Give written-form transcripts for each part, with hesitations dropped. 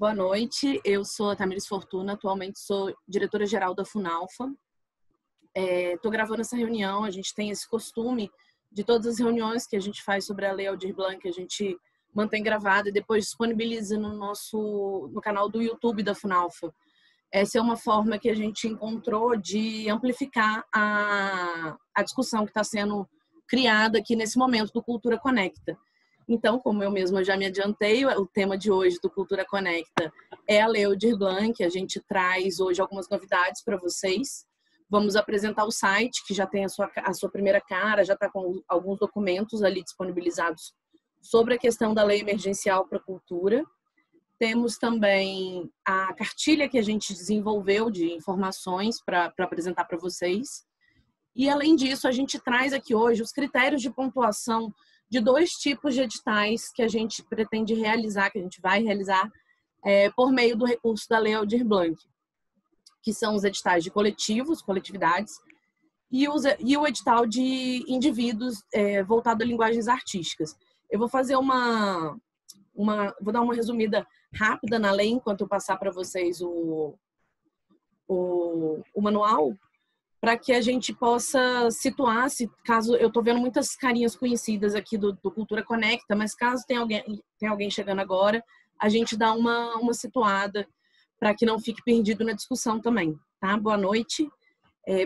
Boa noite, eu sou a Tamires Fortuna, atualmente sou diretora-geral da Funalfa. Estou gravando essa reunião, a gente tem esse costume de todas as reuniões que a gente faz sobre a Lei Aldir Blanc, a gente mantém gravada e depois disponibiliza no canal do YouTube da Funalfa. Essa é uma forma que a gente encontrou de amplificar a discussão que está sendo criada aqui nesse momento do Cultura Conecta. Então, como eu mesma já me adiantei, o tema de hoje do Cultura Conecta é a Lei Aldir Blanc. A gente traz hoje algumas novidades para vocês. Vamos apresentar o site, que já tem a sua primeira cara, já está com alguns documentos ali disponibilizados sobre a questão da Lei Emergencial para a Cultura. Temos também a cartilha que a gente desenvolveu de informações para apresentar para vocês. E, além disso, a gente traz aqui hoje os critérios de pontuação de 2 tipos de editais que a gente pretende realizar, que a gente vai realizar por meio do recurso da Lei Aldir Blanc, que são os editais de coletividades, e o edital de indivíduos voltado a linguagens artísticas. Eu vou fazer vou dar uma resumida rápida na lei, enquanto eu passar para vocês o manual, para que a gente possa situar, caso eu estou vendo muitas carinhas conhecidas aqui do Cultura Conecta, mas caso tenha alguém chegando agora, a gente dá uma situada para que não fique perdido na discussão também, tá? Boa noite,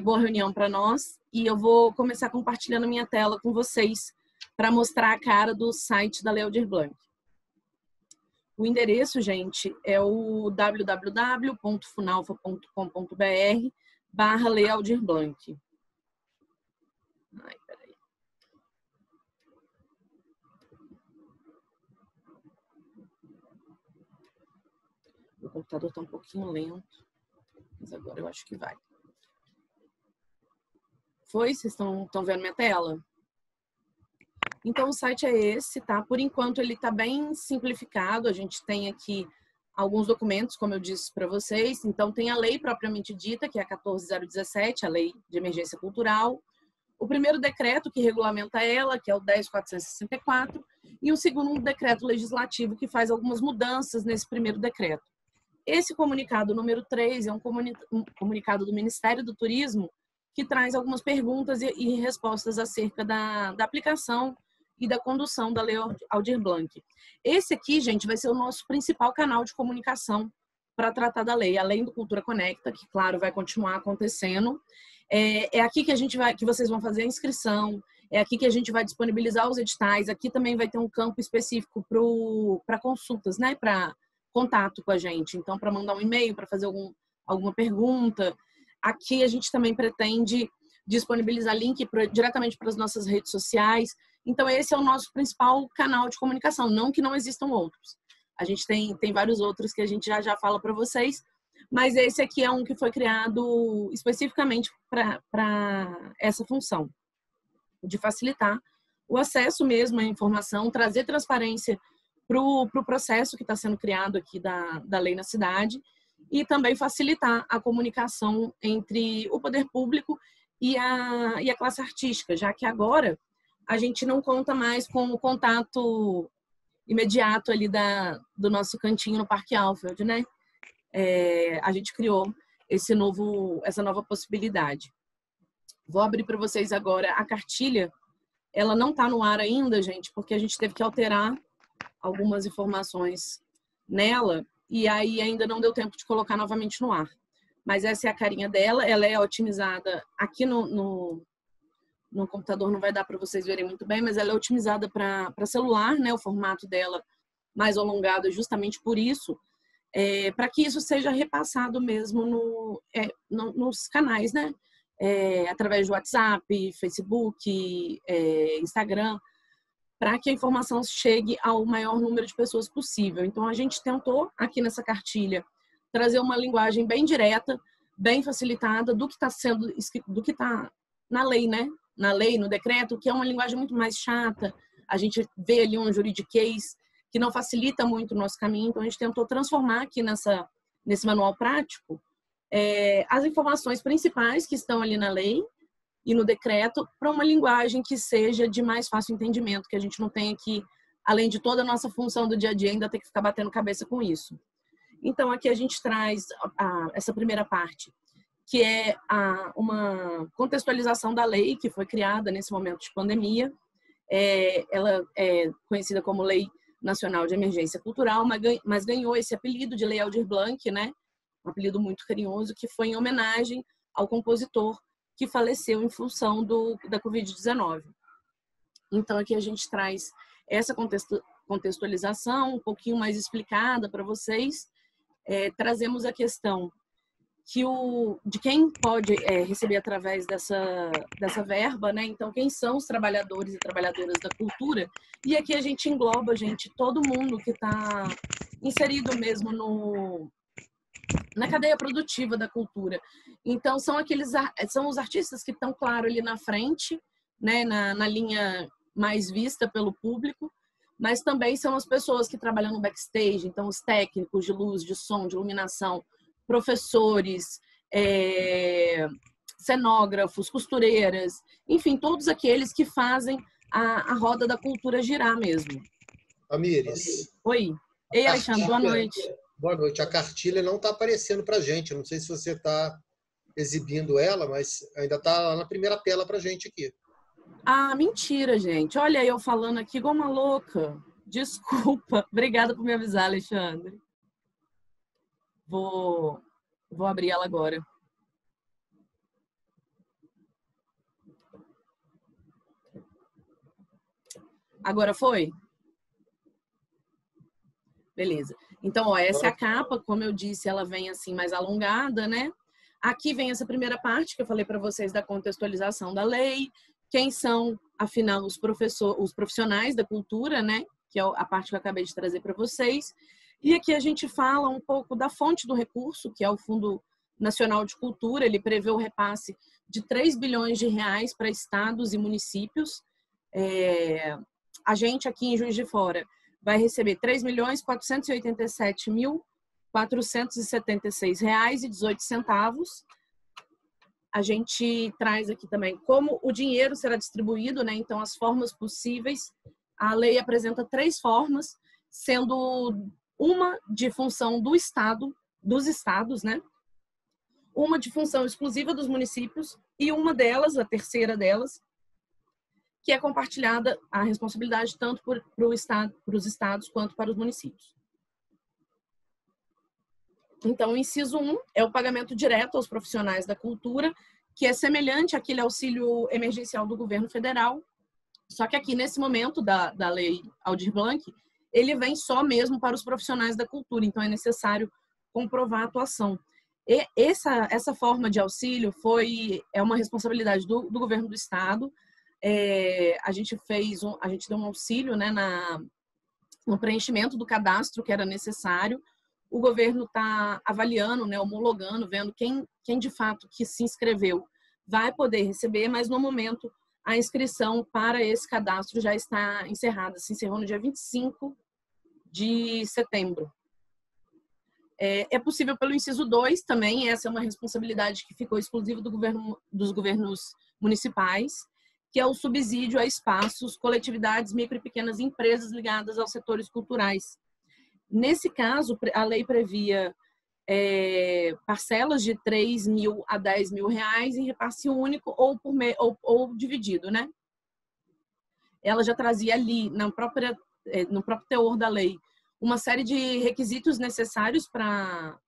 boa reunião para nós, e eu vou começar compartilhando minha tela com vocês para mostrar a cara do site da Lei Aldir Blanc. O endereço, gente, é o www.funalfa.com.br/Lei Aldir Blanc. Peraí. O computador está um pouquinho lento, mas agora eu acho que vai. Foi? Vocês estão vendo minha tela? Então, o site é esse, tá? Por enquanto, ele está bem simplificado. A gente tem aqui alguns documentos, como eu disse para vocês. Então, tem a lei propriamente dita, que é a 14.017, a Lei de Emergência Cultural. O primeiro decreto que regulamenta ela, que é o 10.464, e o segundo decreto legislativo que faz algumas mudanças nesse primeiro decreto. Esse comunicado número 3 é um comunicado do Ministério do Turismo que traz algumas perguntas e respostas acerca da aplicação e da condução da Lei Aldir Blanc. Esse aqui, gente, vai ser o nosso principal canal de comunicação para tratar da lei, além do Cultura Conecta, que, claro, vai continuar acontecendo. É aqui que vocês vão fazer a inscrição, é aqui que a gente vai disponibilizar os editais. Aqui também vai ter um campo específico para consultas, né? Para contato com a gente. Então, para mandar um e-mail, para fazer alguma pergunta. Aqui a gente também pretende disponibilizar link diretamente para as nossas redes sociais. Então, esse é o nosso principal canal de comunicação, não que não existam outros. A gente tem vários outros que a gente já fala para vocês, mas esse aqui é um que foi criado especificamente para essa função, de facilitar o acesso mesmo à informação, trazer transparência para o processo que está sendo criado aqui da lei na cidade e também facilitar a comunicação entre o poder público e a classe artística, já que agora a gente não conta mais com o contato imediato ali do nosso cantinho no Parque Alfred, né? A gente criou essa nova possibilidade. Vou abrir para vocês agora a cartilha. Ela não está no ar ainda, gente, porque a gente teve que alterar algumas informações nela e aí ainda não deu tempo de colocar novamente no ar. Mas essa é a carinha dela, ela é otimizada aqui no computador, não vai dar para vocês verem muito bem, mas ela é otimizada para celular, né? O formato dela mais alongado é justamente por isso, para que isso seja repassado mesmo nos canais, né? Através do WhatsApp, Facebook, Instagram, para que a informação chegue ao maior número de pessoas possível. Então, a gente tentou aqui nessa cartilha trazer uma linguagem bem direta, bem facilitada do que está sendo escrito, do que está na lei, né? Na lei, no decreto, que é uma linguagem muito mais chata. A gente vê ali um juridiquês que não facilita muito o nosso caminho. Então, a gente tentou transformar aqui nesse manual prático as informações principais que estão ali na lei e no decreto para uma linguagem que seja de mais fácil entendimento, que a gente não tenha que, além de toda a nossa função do dia a dia, ainda ter que ficar batendo cabeça com isso. Então, aqui a gente traz essa primeira parte, que é uma contextualização da lei que foi criada nesse momento de pandemia. Ela é conhecida como Lei Nacional de Emergência Cultural, mas ganhou esse apelido de Lei Aldir Blanc, né? Um apelido muito carinhoso, que foi em homenagem ao compositor que faleceu em função da Covid-19. Então, aqui a gente traz essa contextualização um pouquinho mais explicada para vocês. Trazemos a questão de quem pode receber através dessa verba, né? Então, quem são os trabalhadores e trabalhadoras da cultura? E aqui a gente engloba, todo mundo que está inserido mesmo na cadeia produtiva da cultura. Então, são os artistas que estão, claro, ali na frente, né? Na linha mais vista pelo público, mas também são as pessoas que trabalham no backstage, então os técnicos de luz, de som, de iluminação, professores, cenógrafos, costureiras, enfim, todos aqueles que fazem a roda da cultura girar mesmo. Amires. Oi. Ei, Alexandre, boa noite. Boa noite. A cartilha não está aparecendo para a gente. Não sei se você está exibindo ela, mas ainda está lá na primeira tela para a gente aqui. Ah, mentira, gente. Olha eu falando aqui igual uma louca. Desculpa. Obrigada por me avisar, Alexandre. Vou abrir ela agora. Agora foi? Beleza. Então, essa é a capa. Como eu disse, ela vem assim mais alongada, né? Aqui vem essa primeira parte que eu falei para vocês da contextualização da lei. Quem são, afinal, os profissionais da cultura, né? Que é a parte que eu acabei de trazer para vocês. E aqui a gente fala um pouco da fonte do recurso, que é o Fundo Nacional de Cultura. Ele prevê o repasse de 3 bilhões de reais para estados e municípios. A gente aqui em Juiz de Fora vai receber R$ 3.487.476,18. A gente traz aqui também como o dinheiro será distribuído, né? Então, as formas possíveis. A lei apresenta 3 formas, sendo uma de função do Estado, dos estados, né? Uma de função exclusiva dos municípios e uma delas, a terceira delas, que é compartilhada a responsabilidade tanto para os estados quanto para os municípios. Então, o inciso 1 é o pagamento direto aos profissionais da cultura, que é semelhante àquele auxílio emergencial do governo federal, só que aqui, nesse momento da lei Aldir Blanc, ele vem só mesmo para os profissionais da cultura, então é necessário comprovar a atuação. E essa forma de auxílio é uma responsabilidade do governo do estado. A gente deu um auxílio, né, no preenchimento do cadastro que era necessário. O governo está avaliando, né, homologando, vendo quem de fato que se inscreveu vai poder receber, mas no momento a inscrição para esse cadastro já está encerrada, se encerrou no dia 25 de setembro. É possível pelo inciso 2 também, essa é uma responsabilidade que ficou exclusiva dos governos municipais, que é o subsídio a espaços, coletividades, micro e pequenas empresas ligadas aos setores culturais. Nesse caso, a lei previa parcelas de 3 mil a 10 mil reais em repasse único ou dividido, né? Ela já trazia ali, no próprio teor da lei, uma série de requisitos necessários para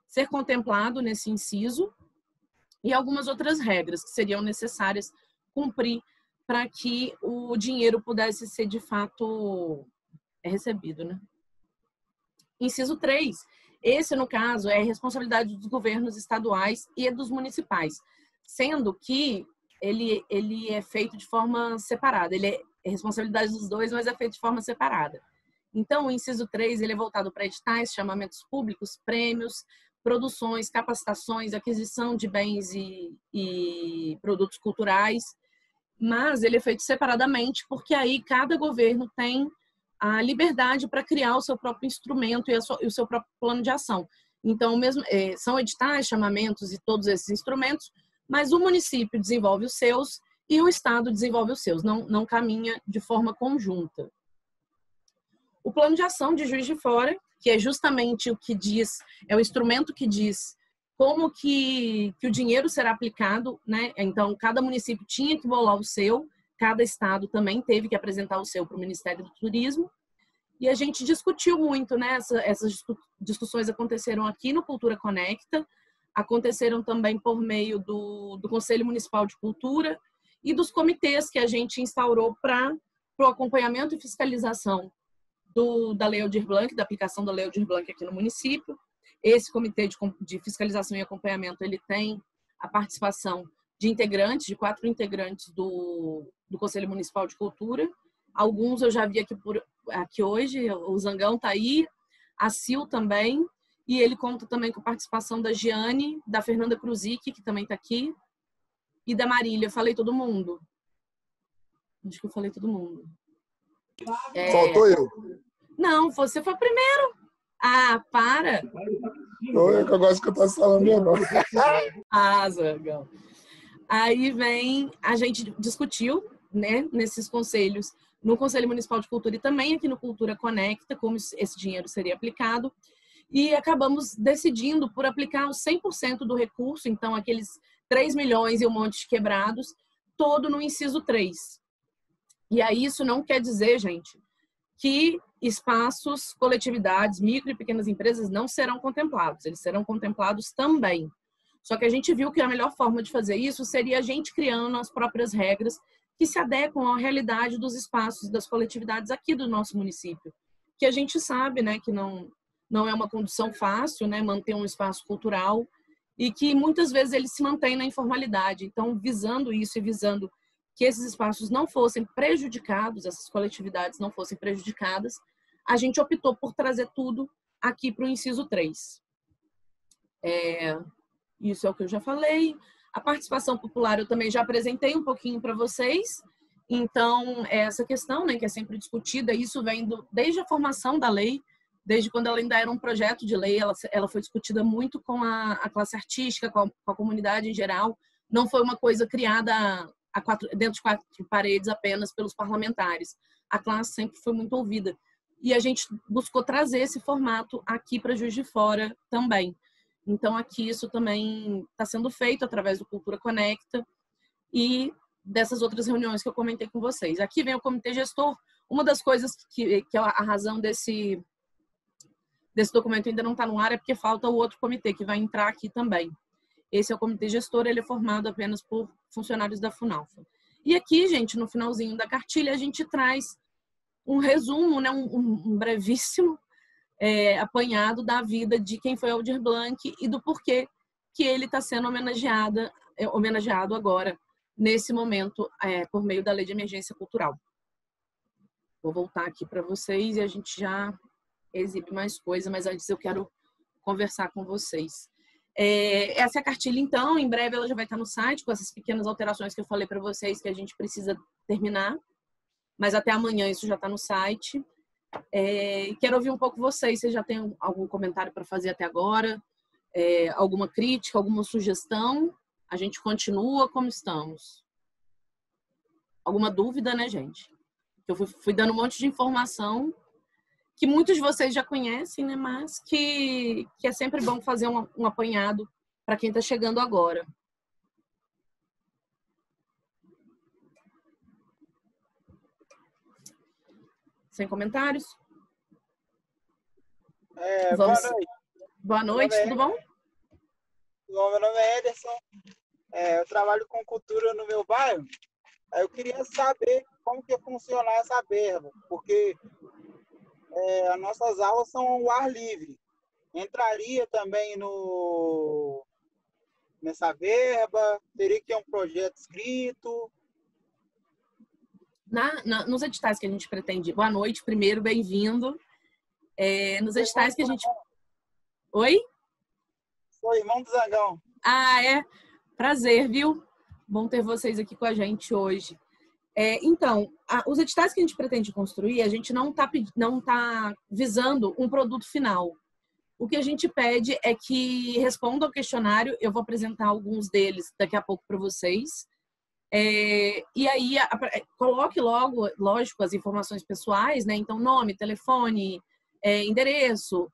ser contemplado nesse inciso e algumas outras regras que seriam necessárias cumprir para que o dinheiro pudesse ser de fato recebido, né? Inciso 3, esse, no caso, é a responsabilidade dos governos estaduais e dos municipais, sendo que ele é feito de forma separada. Ele é responsabilidade dos dois, mas é feito de forma separada. Então, o inciso 3, ele é voltado para editais, chamamentos públicos, prêmios, produções, capacitações, aquisição de bens e produtos culturais, mas ele é feito separadamente, porque aí cada governo tem a liberdade para criar o seu próprio instrumento e o seu próprio plano de ação. Então, são editais, chamamentos e todos esses instrumentos, mas o município desenvolve os seus e o estado desenvolve os seus, não caminha de forma conjunta. O plano de ação de Juiz de Fora, que é justamente o que diz, é o instrumento que diz como que o dinheiro será aplicado, né? Então, cada município tinha que bolar o seu, cada estado também teve que apresentar o seu para o Ministério do Turismo. E a gente discutiu muito, né? Essas discussões aconteceram aqui no Cultura Conecta, aconteceram também por meio do Conselho Municipal de Cultura e dos comitês que a gente instaurou para o acompanhamento e fiscalização da Lei Aldir Blanc, da aplicação da Lei Aldir Blanc aqui no município. Esse comitê de fiscalização e acompanhamento, ele tem a participação de integrantes, de 4 integrantes do Conselho Municipal de Cultura. Alguns eu já vi aqui hoje, o Zangão está aí, a Sil também, e ele conta também com a participação da Giane, da Fernanda Kruzik, que também está aqui, e da Marília. Falei todo mundo? Acho que eu falei todo mundo. Faltou eu. Não, você foi primeiro. Ah, para! Eu que gosto que eu tô falando meu nome. Ah, Zangão. Aí vem, a gente discutiu, né, nesses conselhos, no Conselho Municipal de Cultura e também aqui no Cultura Conecta, como esse dinheiro seria aplicado, e acabamos decidindo por aplicar os 100% do recurso, então aqueles 3 milhões e um monte de quebrados, todo no inciso 3. E aí isso não quer dizer, gente, que espaços, coletividades, micro e pequenas empresas não serão contemplados. Eles serão contemplados também. Só que a gente viu que a melhor forma de fazer isso seria a gente criando as próprias regras que se adequam à realidade dos espaços, das coletividades aqui do nosso município. Que a gente sabe, né, que não é uma condição fácil, né, manter um espaço cultural e que muitas vezes ele se mantém na informalidade. Então, visando isso e visando que esses espaços não fossem prejudicados, essas coletividades não fossem prejudicadas, a gente optou por trazer tudo aqui para o inciso 3. Isso é o que eu já falei. A participação popular eu também já apresentei um pouquinho para vocês. Então, essa questão, né, que é sempre discutida, isso vem desde a formação da lei, desde quando ela ainda era um projeto de lei, ela foi discutida muito com a classe artística, com a comunidade em geral. Não foi uma coisa criada dentro de 4 paredes apenas pelos parlamentares. A classe sempre foi muito ouvida. E a gente buscou trazer esse formato aqui para Juiz de Fora também. Então, aqui isso também está sendo feito através do Cultura Conecta e dessas outras reuniões que eu comentei com vocês. Aqui vem o comitê gestor. Uma das coisas que é a razão desse documento ainda não está no ar é porque falta o outro comitê que vai entrar aqui também. Esse é o comitê gestor, ele é formado apenas por funcionários da Funalfa. E aqui, gente, no finalzinho da cartilha, a gente traz um resumo, né, um brevíssimo apanhado da vida de quem foi Aldir Blanc e do porquê que ele está sendo homenageado agora, nesse momento, por meio da Lei de Emergência Cultural. Vou voltar aqui para vocês e a gente já exibe mais coisa, mas antes eu quero conversar com vocês. Essa é a cartilha, então, em breve ela já vai estar no site, com essas pequenas alterações que eu falei para vocês que a gente precisa terminar, mas até amanhã isso já está no site. Quero ouvir um pouco vocês já têm algum comentário para fazer até agora? Alguma crítica, alguma sugestão? A gente continua como estamos? Alguma dúvida, né, gente? Eu fui dando um monte de informação que muitos de vocês já conhecem, né? Mas que é sempre bom fazer um apanhado para quem está chegando agora. Sem comentários? Boa noite. Boa noite, tudo bom? Meu nome é Ederson. Eu trabalho com cultura no meu bairro. Eu queria saber como que funciona essa verba, porque as nossas aulas são ao ar livre. Entraria também nessa verba? Teria que ter um projeto escrito? Nos editais que a gente pretende... Boa noite, primeiro, bem-vindo. Nos editais que a gente... Oi? Sou irmão do Zangão. Prazer, viu? Bom ter vocês aqui com a gente hoje. Então, os editais que a gente pretende construir, a gente não tá visando um produto final. O que a gente pede é que respondam ao questionário. Eu vou apresentar alguns deles daqui a pouco para vocês. E aí, coloque logo, lógico, as informações pessoais, né? Então, nome, telefone, endereço,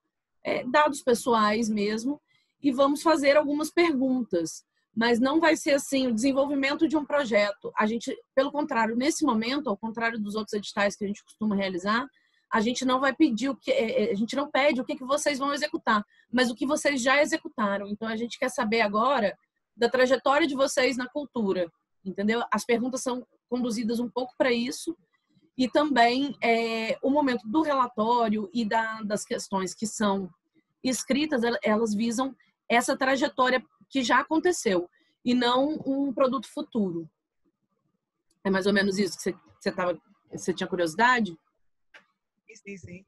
dados pessoais mesmo, e vamos fazer algumas perguntas. Mas não vai ser assim o desenvolvimento de um projeto. A gente, pelo contrário, nesse momento, ao contrário dos outros editais que a gente costuma realizar, a gente não vai pedir a gente não pede o que vocês vão executar, mas o que vocês já executaram. Então a gente quer saber agora da trajetória de vocês na cultura, entendeu? As perguntas são conduzidas um pouco para isso, e também o momento do relatório e das questões que são escritas, elas visam essa trajetória que já aconteceu e não um produto futuro. É mais ou menos isso que você tinha curiosidade? Sim.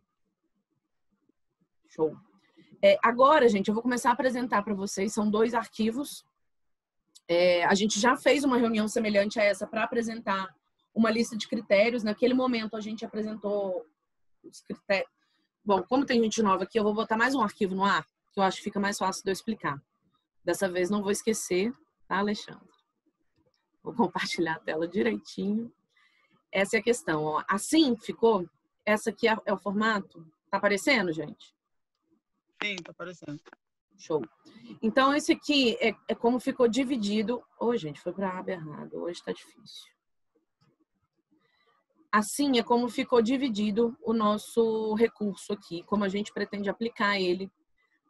Show. Agora, gente, eu vou começar a apresentar para vocês, são 2 arquivos. A gente já fez uma reunião semelhante a essa para apresentar uma lista de critérios. Naquele momento, a gente apresentou os critérios. Bom, como tem gente nova aqui, eu vou botar mais um arquivo no ar, que eu acho que fica mais fácil de eu explicar. Dessa vez não vou esquecer, tá, Alexandre? Vou compartilhar a tela direitinho. Essa é a questão, ó. Assim ficou? Essa aqui é o formato? Tá aparecendo, gente? Sim, tá aparecendo. Show. Então, esse aqui é como ficou dividido. Gente, foi para a aba errada. Hoje tá difícil. Assim é como ficou dividido o nosso recurso aqui, como a gente pretende aplicar ele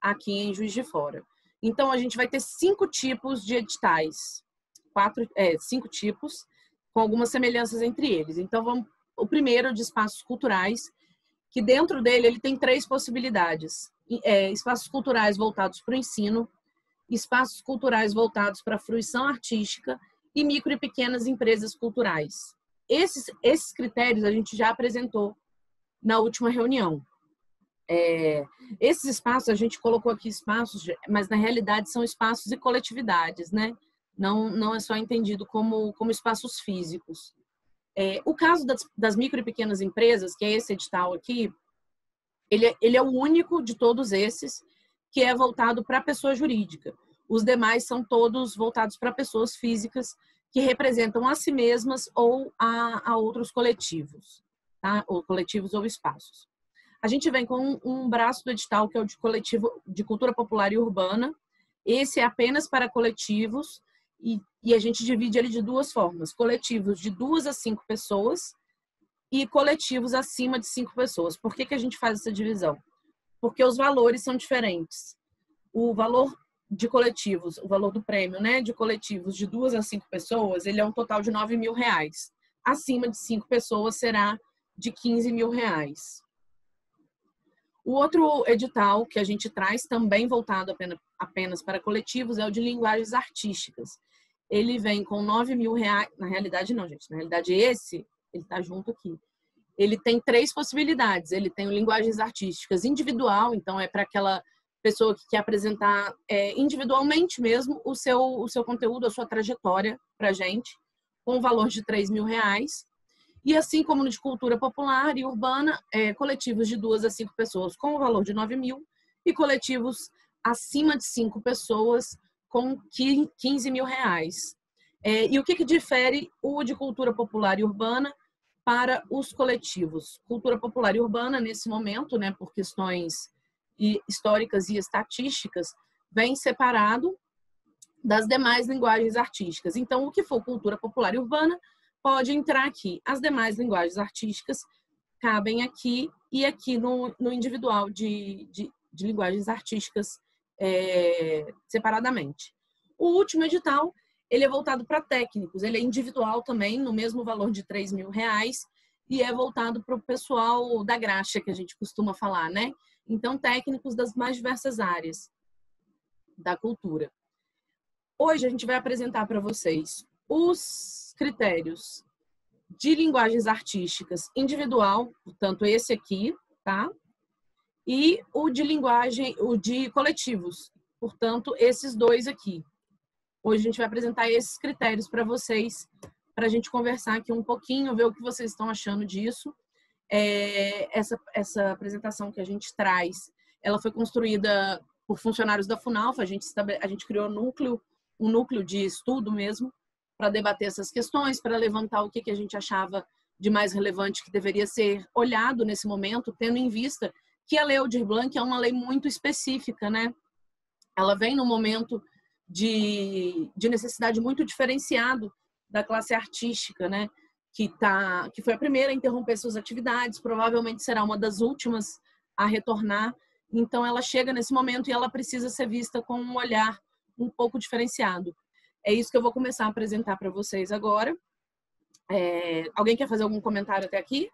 aqui em Juiz de Fora. Então, a gente vai ter 5 tipos de editais. 5 tipos, com algumas semelhanças entre eles. Então, o primeiro de espaços culturais, que dentro dele ele tem 3 possibilidades. Espaços culturais voltados para o ensino, espaços culturais voltados para a fruição artística e micro e pequenas empresas culturais. Esses critérios a gente já apresentou na última reunião. Esses espaços, a gente colocou aqui espaços, mas na realidade são espaços e coletividades, né? Não é só entendido como espaços físicos. O caso das micro e pequenas empresas, que é esse edital aqui, ele é o único de todos esses que é voltado para a pessoa jurídica. Os demais são todos voltados para pessoas físicas que representam a si mesmas ou a outros coletivos, tá? Ou coletivos ou espaços. A gente vem com um braço do edital, que é o de coletivo de cultura popular e urbana. Esse é apenas para coletivos e a gente divide ele de 2 formas. Coletivos de 2 a 5 pessoas e coletivos acima de 5 pessoas. Por que a gente faz essa divisão? Porque os valores são diferentes. O valor de coletivos, o valor do prêmio, né, de coletivos de 2 a 5 pessoas, ele é um total de R$ 9.000. Acima de 5 pessoas será de R$ 15.000. O outro edital que a gente traz, também voltado apenas para coletivos, é o de linguagens artísticas. Ele vem com R$ 9.000. Na realidade, não, gente. Na realidade, ele está junto aqui. Ele tem 3 possibilidades. Ele tem o linguagens artísticas individual, então é para aquela pessoa que quer apresentar individualmente mesmo o seu conteúdo, a sua trajetória para a gente, com o valor de R$ 3.000. E assim como no de cultura popular e urbana, coletivos de 2 a 5 pessoas com o valor de R$ 9.000 e coletivos acima de 5 pessoas com R$ 15.000. E o que difere o de cultura popular e urbana para os coletivos? Cultura popular e urbana, nesse momento, né, por questões históricas e estatísticas, vem separado das demais linguagens artísticas. Então, o que for cultura popular e urbana pode entrar aqui. As demais linguagens artísticas cabem aqui e aqui no individual de linguagens artísticas separadamente. O último edital, ele é voltado para técnicos. Ele é individual também, no mesmo valor de R$ 3.000, e é voltado para o pessoal da graxa, que a gente costuma falar, né? Então, técnicos das mais diversas áreas da cultura. Hoje a gente vai apresentar para vocês os critérios de linguagens artísticas individual, portanto esse aqui, tá? E o de coletivos, portanto esses 2 aqui. Hoje a gente vai apresentar esses critérios para vocês, para a gente conversar aqui um pouquinho, ver o que vocês estão achando disso. Essa apresentação que a gente traz, ela foi construída por funcionários da Funalfa. A gente criou um núcleo de estudo mesmo, para debater essas questões, para levantar o que a gente achava de mais relevante que deveria ser olhado nesse momento, tendo em vista que a Lei Aldir Blanc é uma lei muito específica, né? Ela vem no momento de necessidade muito diferenciado da classe artística, né? Que foi a primeira a interromper suas atividades, provavelmente será uma das últimas a retornar. Então, ela chega nesse momento e ela precisa ser vista com um olhar um pouco diferenciado. É isso que eu vou começar a apresentar para vocês agora. Alguém quer fazer algum comentário até aqui?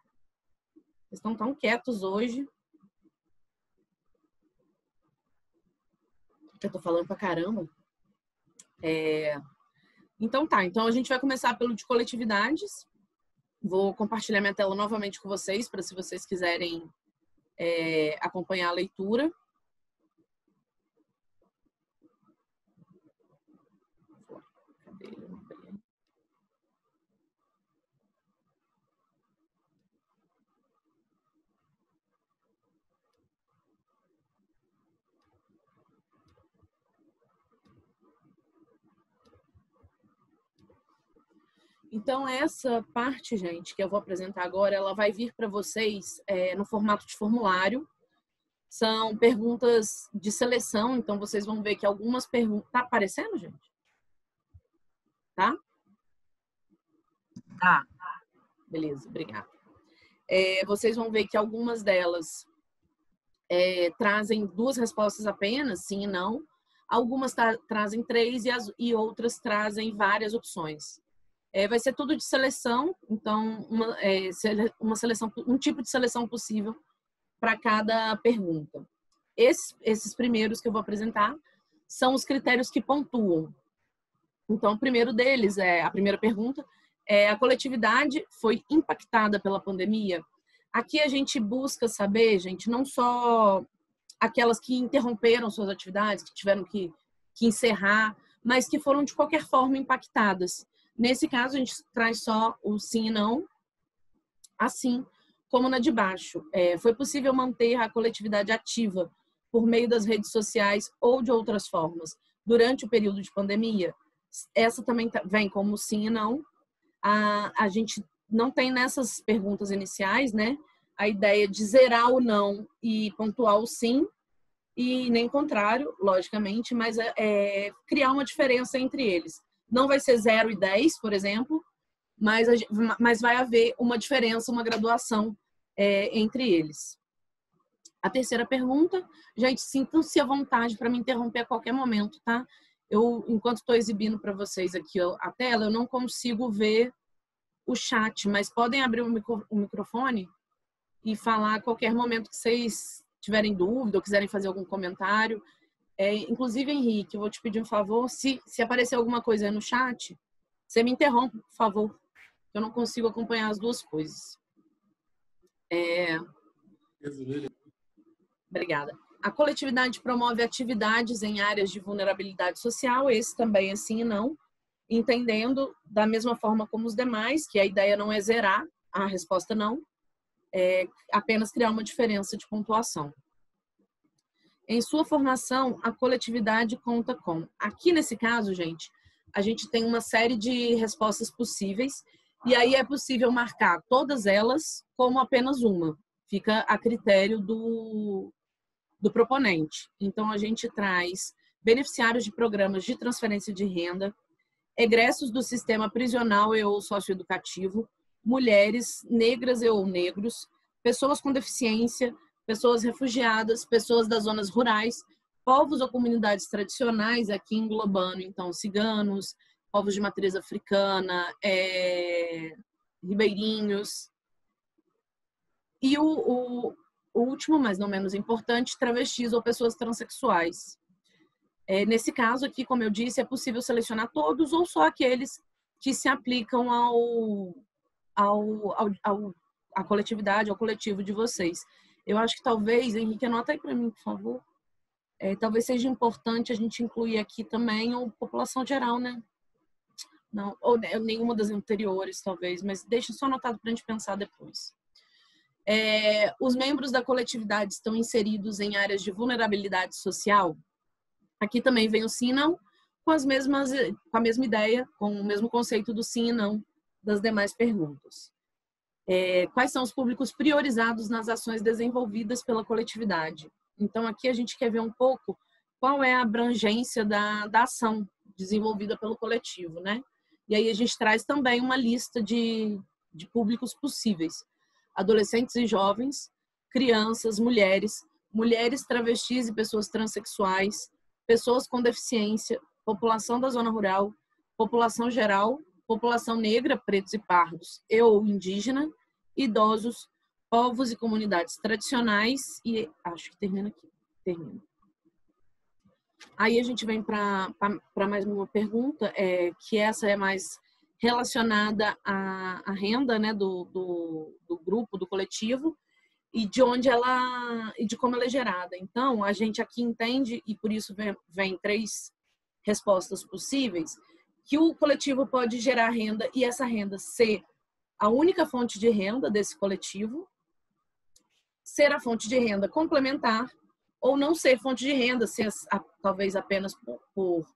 Vocês estão tão quietos hoje. Eu estou falando pra caramba. Então tá, então a gente vai começar pelo de coletividades. Vou compartilhar minha tela novamente com vocês, para se vocês quiserem acompanhar a leitura. Então, essa parte, gente, que eu vou apresentar agora, ela vai vir para vocês no formato de formulário. São perguntas de seleção, então vocês vão ver que algumas perguntas... Tá aparecendo, gente? Tá? Tá. Beleza, obrigada. Vocês vão ver que algumas delas trazem 2 respostas apenas, sim e não. Algumas trazem 3 e outras trazem várias opções. Vai ser tudo de seleção, então uma seleção, um tipo de seleção possível para cada pergunta. Esses primeiros que eu vou apresentar são os critérios que pontuam. Então, o primeiro deles a primeira pergunta a coletividade foi impactada pela pandemia? Aqui a gente busca saber, gente, não só aquelas que interromperam suas atividades, que tiveram que encerrar, mas que foram de qualquer forma impactadas. Nesse caso, a gente traz só o sim e não, assim como na de baixo. Foi possível manter a coletividade ativa por meio das redes sociais ou de outras formas durante o período de pandemia? Essa também vem como sim e não. A gente não tem nessas perguntas iniciais, né, a ideia de zerar o não e pontuar o sim, e nem o contrário, logicamente, mas criar uma diferença entre eles. Não vai ser 0 e 10, por exemplo, mas vai haver uma diferença, uma graduação entre eles. A terceira pergunta, gente, sintam-se à vontade para me interromper a qualquer momento, tá? Enquanto estou exibindo para vocês aqui a tela, eu não consigo ver o chat, mas podem abrir o microfone e falar a qualquer momento que vocês tiverem dúvida ou quiserem fazer algum comentário. Inclusive, Henrique, eu vou te pedir um favor, se aparecer alguma coisa aí no chat, você me interrompe, por favor. Eu não consigo acompanhar as duas coisas. Obrigada. A coletividade promove atividades em áreas de vulnerabilidade social, esse também é sim e não, entendendo da mesma forma como os demais, que a ideia não é zerar a resposta não, apenas criar uma diferença de pontuação. Em sua formação, a coletividade conta com... Aqui nesse caso, gente, a gente tem uma série de respostas possíveis e aí é possível marcar todas elas como apenas uma. Fica a critério do proponente. Então, a gente traz beneficiários de programas de transferência de renda, egressos do sistema prisional e ou socioeducativo, mulheres, negras e ou negros, pessoas com deficiência, pessoas refugiadas, pessoas das zonas rurais, povos ou comunidades tradicionais, aqui englobando, então, ciganos, povos de matriz africana, ribeirinhos. E o último, mas não menos importante, travestis ou pessoas transexuais. Nesse caso aqui, como eu disse, é possível selecionar todos ou só aqueles que se aplicam à coletividade, ao coletivo de vocês. Eu acho que talvez, Henrique, anota aí para mim, por favor. Talvez seja importante a gente incluir aqui também a população geral, né? Não, ou nenhuma das anteriores, talvez, mas deixa só anotado para a gente pensar depois. Os membros da coletividade estão inseridos em áreas de vulnerabilidade social. Aqui também vem o sim e não, com a mesma ideia, com o mesmo conceito do sim e não das demais perguntas. quais são os públicos priorizados nas ações desenvolvidas pela coletividade. Então, aqui a gente quer ver um pouco qual é a abrangência da ação desenvolvida pelo coletivo, né? E aí a gente traz também uma lista de públicos possíveis: adolescentes e jovens, crianças, mulheres travestis e pessoas transexuais, pessoas com deficiência, população da zona rural, população geral, população negra, pretos e pardos ou indígena, idosos, povos e comunidades tradicionais e acho que termina aqui. Termina. Aí a gente vem para mais uma pergunta, que essa é mais relacionada à renda, né, do grupo, do coletivo, e de como ela é gerada. Então, a gente aqui entende, e por isso vem 3 respostas possíveis, que o coletivo pode gerar renda e essa renda ser a única fonte de renda desse coletivo, ser a fonte de renda complementar, ou não ser fonte de renda, ser talvez apenas por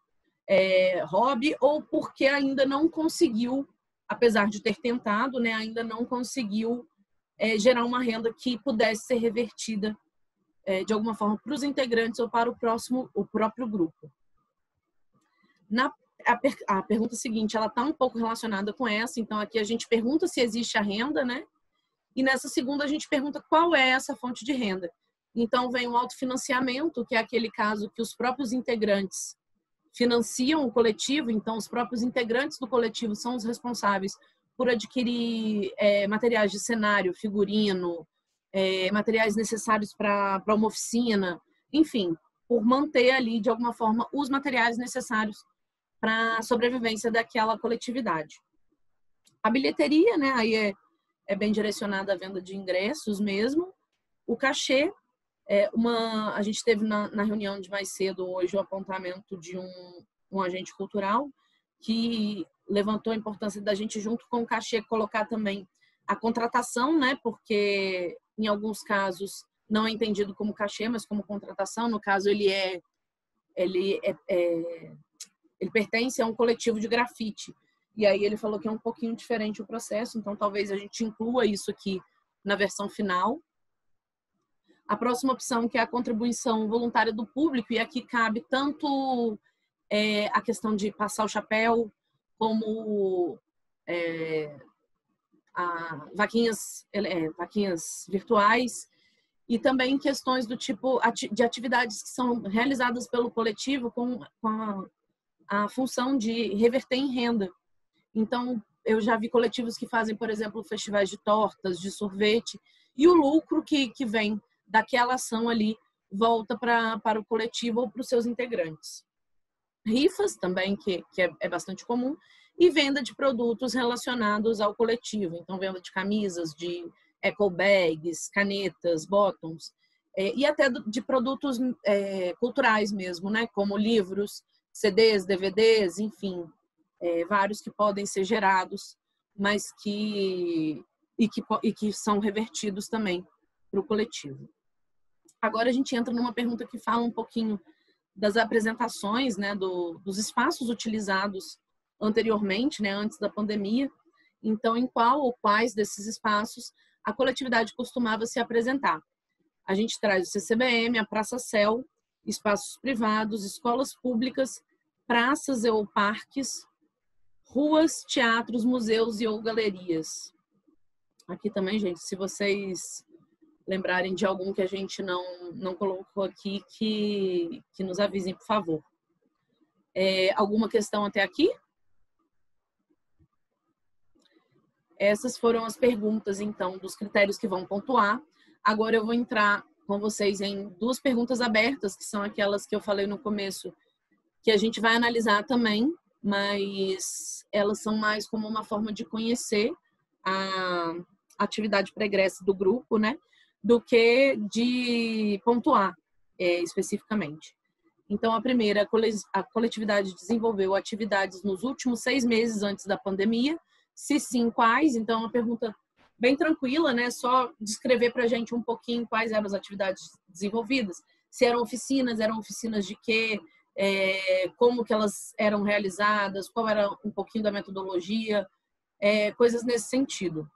hobby, ou porque ainda não conseguiu, apesar de ter tentado, né, ainda não conseguiu gerar uma renda que pudesse ser revertida de alguma forma para os integrantes ou para o próprio grupo. A pergunta seguinte, ela está um pouco relacionada com essa, então aqui a gente pergunta se existe a renda, né? E nessa segunda a gente pergunta qual é essa fonte de renda. Então vem o autofinanciamento, que é aquele caso que os próprios integrantes financiam o coletivo, então os próprios integrantes do coletivo são os responsáveis por adquirir materiais de cenário, figurino, materiais necessários para uma oficina, enfim, por manter ali, de alguma forma, os materiais necessários para a sobrevivência daquela coletividade. A bilheteria, né, aí é bem direcionada à venda de ingressos mesmo. O cachê, a gente teve na reunião de mais cedo hoje o apontamento de um agente cultural que levantou a importância da gente, junto com o cachê, colocar também a contratação, né, porque em alguns casos não é entendido como cachê, mas como contratação. No caso, ele pertence a um coletivo de grafite. E aí ele falou que é um pouquinho diferente o processo, então talvez a gente inclua isso aqui na versão final. A próxima opção, que é a contribuição voluntária do público, e aqui cabe tanto a questão de passar o chapéu, como vaquinhas virtuais, e também questões do tipo de atividades que são realizadas pelo coletivo com a função de reverter em renda. Então, eu já vi coletivos que fazem, por exemplo, festivais de tortas, de sorvete, e o lucro que vem daquela ação ali volta para o coletivo ou para os seus integrantes. Rifas também, que é bastante comum, e venda de produtos relacionados ao coletivo. Então, venda de camisas, de eco bags, canetas, bottoms, e até de produtos culturais mesmo, né? Como livros, CDs, DVDs, enfim, vários que podem ser gerados, mas que são revertidos também para o coletivo. Agora a gente entra numa pergunta que fala um pouquinho das apresentações, né, dos espaços utilizados anteriormente, né, antes da pandemia. Então, em qual ou quais desses espaços a coletividade costumava se apresentar? A gente traz o CCBM, a Praça Céu, espaços privados, escolas públicas, praças ou parques, ruas, teatros, museus e ou galerias. Aqui também, gente, se vocês lembrarem de algum que a gente não colocou aqui, que nos avisem, por favor. Alguma questão até aqui? Essas foram as perguntas, então, dos critérios que vão pontuar. Agora eu vou entrar com vocês em 2 perguntas abertas, que são aquelas que eu falei no começo, que a gente vai analisar também, mas elas são mais como uma forma de conhecer a atividade pregressa do grupo, né, do que de pontuar especificamente. Então, a primeira, a coletividade desenvolveu atividades nos últimos 6 meses antes da pandemia. Se sim, quais? Então, uma pergunta bem tranquila, né? Só descrever para a gente um pouquinho quais eram as atividades desenvolvidas. Se eram oficinas de quê? Como que elas eram realizadas, qual era um pouquinho da metodologia, coisas nesse sentido.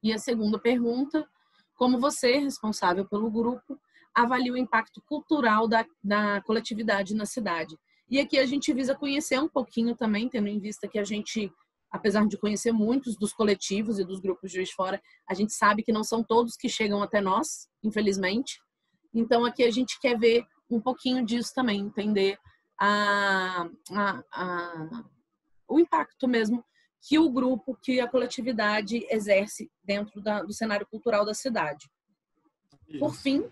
E a segunda pergunta, como você, responsável pelo grupo, avalia o impacto cultural da coletividade na cidade? E aqui a gente visa conhecer um pouquinho também, tendo em vista que a gente, apesar de conhecer muitos dos coletivos e dos grupos de Juiz de Fora, a gente sabe que não são todos que chegam até nós, infelizmente. Então, aqui a gente quer ver um pouquinho disso também, entender o impacto mesmo que o grupo, que a coletividade exerce dentro do cenário cultural da cidade. Isso. Por fim,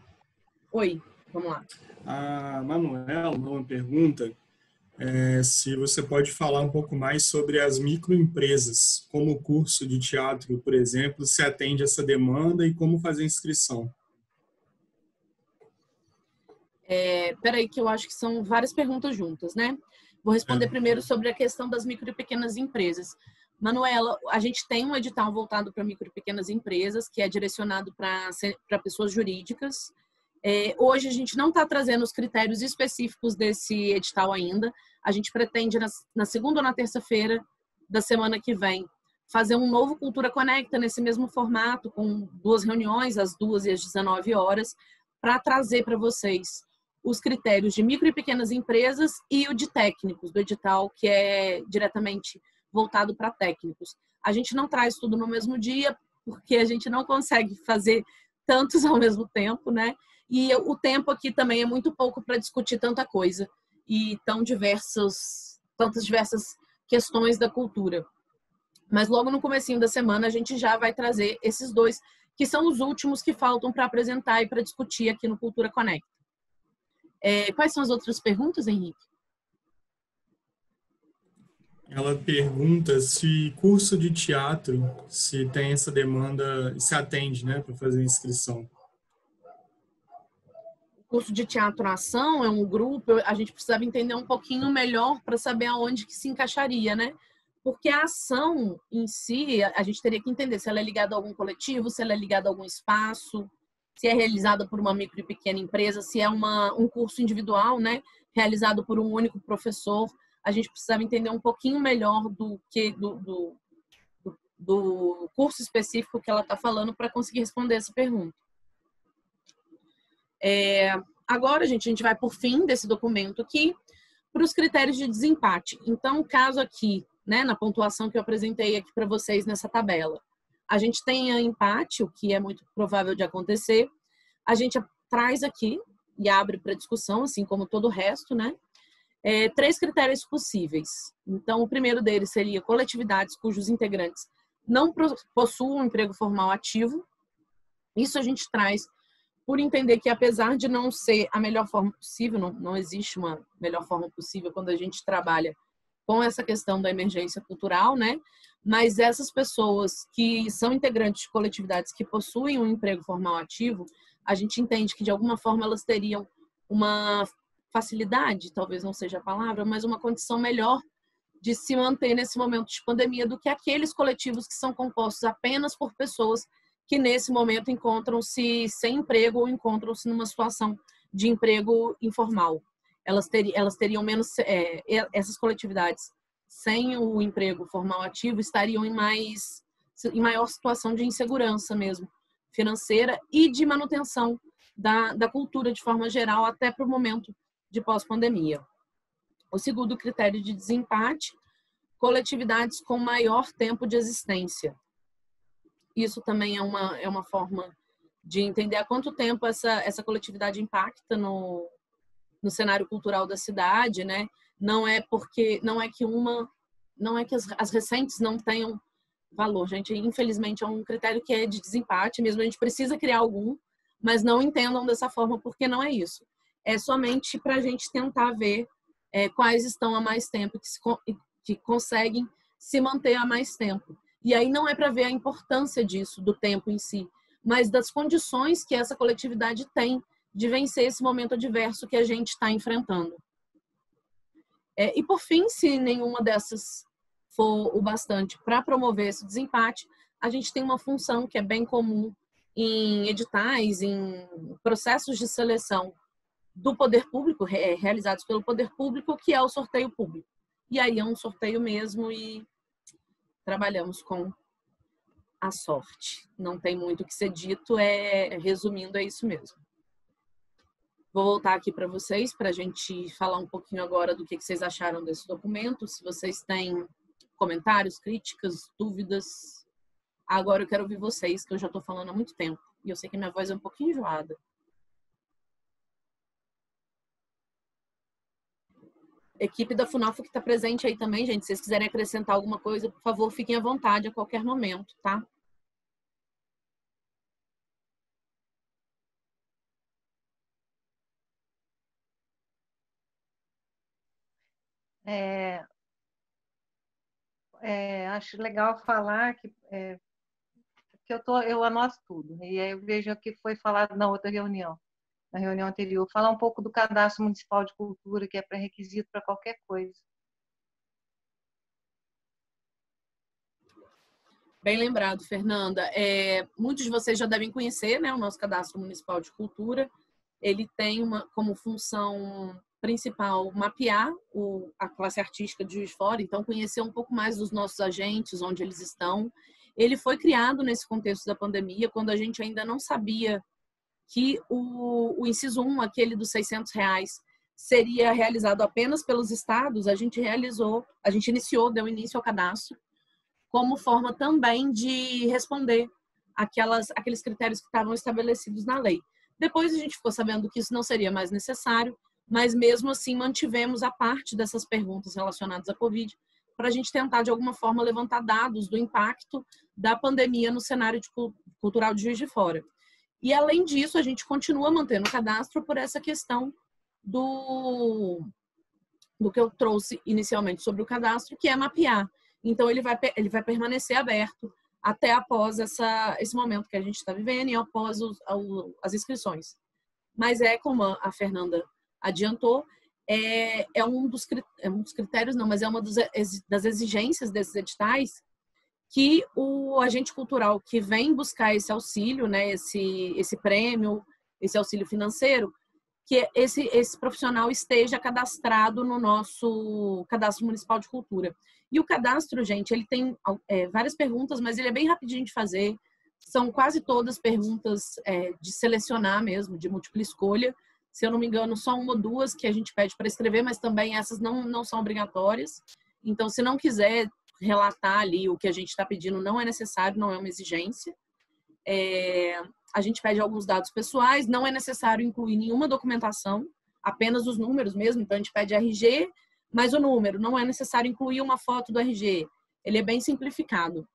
oi, vamos lá. A Manuela, uma pergunta, se você pode falar um pouco mais sobre as microempresas, como o curso de teatro, por exemplo, se atende a essa demanda e como fazer inscrição. Peraí, que eu acho que são várias perguntas juntas, né? Vou responder primeiro sobre a questão das micro e pequenas empresas. Manuela, a gente tem um edital voltado para micro e pequenas empresas, que é direcionado para pessoas jurídicas. Hoje a gente não está trazendo os critérios específicos desse edital ainda. A gente pretende, na segunda ou na terça-feira da semana que vem, fazer um novo Cultura Conecta nesse mesmo formato, com 2 reuniões, às 2 e às 19 horas, para trazer para vocês os critérios de micro e pequenas empresas e o de técnicos, do edital, que é diretamente voltado para técnicos. A gente não traz tudo no mesmo dia, porque a gente não consegue fazer tantos ao mesmo tempo, né? E o tempo aqui também é muito pouco para discutir tanta coisa e tantas diversas questões da cultura. Mas logo no comecinho da semana a gente já vai trazer esses 2, que são os últimos que faltam para apresentar e para discutir aqui no Cultura Conecta. Quais são as outras perguntas, Henrique? Ela pergunta se curso de teatro, se tem essa demanda, se atende, né, para fazer inscrição. O curso de teatro ação é um grupo, a gente precisava entender um pouquinho melhor para saber aonde que se encaixaria, né? Porque a ação em si, a gente teria que entender se ela é ligada a algum coletivo, se ela é ligada a algum espaço, se é realizada por uma micro e pequena empresa, se é um curso individual, né, realizado por um único professor. A gente precisava entender um pouquinho melhor do curso específico que ela está falando para conseguir responder essa pergunta. Agora, gente, a gente vai, por fim, desse documento aqui, para os critérios de desempate. Então, caso aqui, né, na pontuação que eu apresentei aqui para vocês nessa tabela, a gente tenha empate, o que é muito provável de acontecer, a gente traz aqui e abre para discussão, assim como todo o resto, né? 3 critérios possíveis. Então, o primeiro deles seria coletividades cujos integrantes não possuam um emprego formal ativo. Isso a gente traz por entender que, apesar de não ser a melhor forma possível, não existe uma melhor forma possível quando a gente trabalha com essa questão da emergência cultural, né? Mas essas pessoas que são integrantes de coletividades que possuem um emprego formal ativo, a gente entende que, de alguma forma, elas teriam uma facilidade, talvez não seja a palavra, mas uma condição melhor de se manter nesse momento de pandemia do que aqueles coletivos que são compostos apenas por pessoas que, nesse momento, encontram-se sem emprego ou encontram-se numa situação de emprego informal. Elas teriam menos, essas coletividades sem o emprego formal ativo estariam em maior situação de insegurança mesmo, financeira e de manutenção da cultura de forma geral até para o momento de pós-pandemia. O segundo critério de desempate, coletividades com maior tempo de existência. Isso também é uma forma de entender há quanto tempo essa coletividade impacta no cenário cultural da cidade, né? Não é que as recentes não tenham valor, gente. Infelizmente é um critério que é de desempate mesmo. A gente precisa criar algum, mas não entendam dessa forma porque não é isso. É somente para a gente tentar ver quais estão há mais tempo, que conseguem se manter há mais tempo. E aí não é para ver a importância disso, do tempo em si, mas das condições que essa coletividade tem de vencer esse momento adverso que a gente está enfrentando. E por fim, se nenhuma dessas for o bastante para promover esse desempate, a gente tem uma função que é bem comum em editais, em processos de seleção do poder público, realizados pelo poder público, que é o sorteio público. E aí é um sorteio mesmo e trabalhamos com à sorte. Não tem muito o que ser dito, resumindo, é isso mesmo. Vou voltar aqui para vocês, para a gente falar um pouquinho agora do que vocês acharam desse documento. Se vocês têm comentários, críticas, dúvidas. Agora eu quero ouvir vocês, que eu já estou falando há muito tempo. E eu sei que minha voz é um pouquinho enjoada. Equipe da FUNALFA que está presente aí também, gente. Se vocês quiserem acrescentar alguma coisa, por favor, fiquem à vontade a qualquer momento, tá? Acho legal falar que eu anoto tudo. E aí eu vejo o que foi falado na outra reunião, na reunião anterior. Falar um pouco do Cadastro Municipal de Cultura, que é pré-requisito para qualquer coisa. Bem lembrado, Fernanda. Muitos de vocês já devem conhecer, né, o nosso Cadastro Municipal de Cultura. Ele tem como função principal mapear a classe artística de Juiz de Fora, então conhecer um pouco mais dos nossos agentes, onde eles estão. Ele foi criado nesse contexto da pandemia, quando a gente ainda não sabia que o inciso 1, aquele dos R$600, seria realizado apenas pelos estados. A gente iniciou, deu início ao cadastro, como forma também de responder aqueles critérios que estavam estabelecidos na lei. Depois a gente ficou sabendo que isso não seria mais necessário, mas mesmo assim mantivemos a parte dessas perguntas relacionadas à Covid para a gente tentar, de alguma forma, levantar dados do impacto da pandemia no cenário cultural de Juiz de Fora. E, além disso, a gente continua mantendo o cadastro por essa questão do que eu trouxe inicialmente sobre o cadastro, que é mapear. Então, ele vai permanecer aberto até após esse momento que a gente está vivendo e após as inscrições. Mas como a Fernanda adiantou, é um dos critérios, não, mas é uma das exigências desses editais, que o agente cultural que vem buscar esse auxílio, né, esse prêmio, esse auxílio financeiro, que esse profissional esteja cadastrado no nosso Cadastro Municipal de Cultura. E o cadastro, gente, ele tem várias perguntas, mas ele é bem rapidinho de fazer. São quase todas perguntas de selecionar mesmo, de múltipla escolha. Se eu não me engano, só uma ou duas que a gente pede para escrever, mas também essas não são obrigatórias. Então, se não quiser relatar ali o que a gente está pedindo, não é necessário, não é uma exigência. A gente pede alguns dados pessoais, não é necessário incluir nenhuma documentação, apenas os números mesmo. Então, a gente pede RG, mas o número, não é necessário incluir uma foto do RG. Ele é bem simplificado.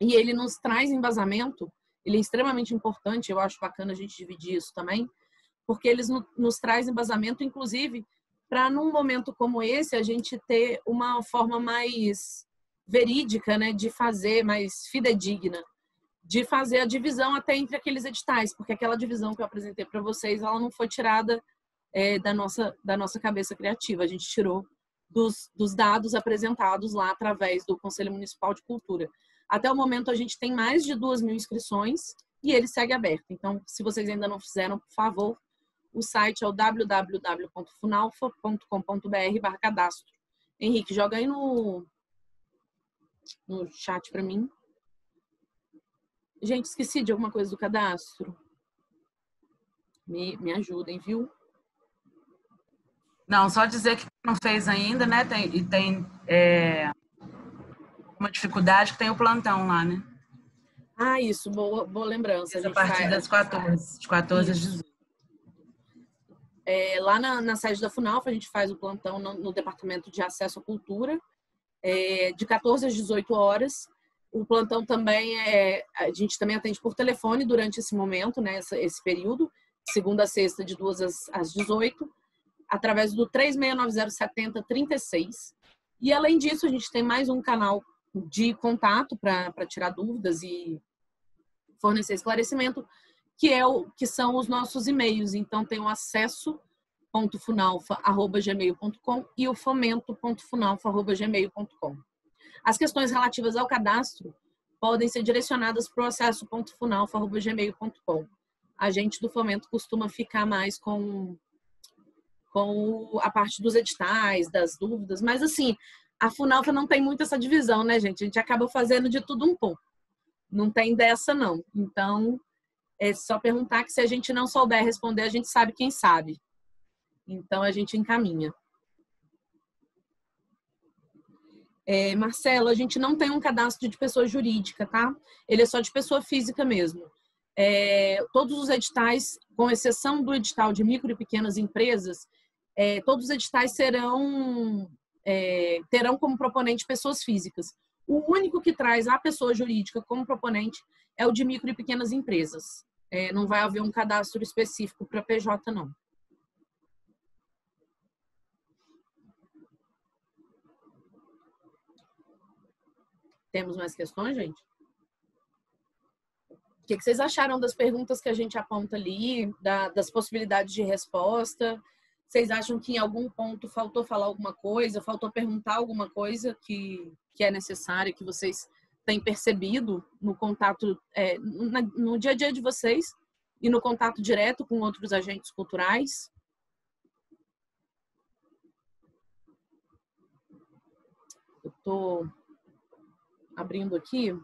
E ele nos traz embasamento, ele é extremamente importante, eu acho bacana a gente dividir isso também, porque eles nos traz embasamento, inclusive, para num momento como esse, a gente ter uma forma mais verídica, né, de fazer, mais fidedigna, de fazer a divisão até entre aqueles editais, porque aquela divisão que eu apresentei para vocês, ela não foi tirada da nossa cabeça criativa, a gente tirou dos dados apresentados lá através do Conselho Municipal de Cultura. Até o momento, a gente tem mais de 2.000 inscrições e ele segue aberto. Então, se vocês ainda não fizeram, por favor, o site é o www.funalfa.com.br/cadastro. Henrique, joga aí no chat para mim. Gente, esqueci de alguma coisa do cadastro. Me ajudem, viu? Não, só dizer que não fez ainda, né? Tem uma dificuldade que tem o plantão lá, né? Ah, isso, boa lembrança. A partir das 14, de 14 às 18. Lá na sede da FUNALFA, a gente faz o plantão no Departamento de Acesso à Cultura, de 14 às 18 horas. O plantão também a gente também atende por telefone durante esse momento, né, esse período, segunda a sexta, de 2 às 18, através do 36907036. E, além disso, a gente tem mais um canal de contato para tirar dúvidas e fornecer esclarecimento, que são os nossos e-mails. Então, tem o acesso.funalfa@gmail.com e o fomento.funalfa@gmail.com. As questões relativas ao cadastro podem ser direcionadas para o acesso.funalfa@gmail.com. A gente do Fomento costuma ficar mais com a parte dos editais, das dúvidas, mas assim, a FUNALFA não tem muito essa divisão, né, gente? A gente acaba fazendo de tudo um pouco. Não tem dessa, não. Então, é só perguntar que se a gente não souber responder, a gente sabe quem sabe. Então, a gente encaminha. Marcelo, a gente não tem um cadastro de pessoa jurídica, tá? Ele é só de pessoa física mesmo. Todos os editais, com exceção do edital de micro e pequenas empresas, todos os editais terão como proponente pessoas físicas. O único que traz a pessoa jurídica como proponente é o de micro e pequenas empresas. Não vai haver um cadastro específico para PJ, não. Temos mais questões, gente? O que vocês acharam das perguntas que a gente aponta ali, das possibilidades de resposta? Vocês acham que em algum ponto faltou falar alguma coisa, faltou perguntar alguma coisa que é necessária, que vocês têm percebido no contato, no dia a dia de vocês e no contato direto com outros agentes culturais? Eu estou abrindo aqui.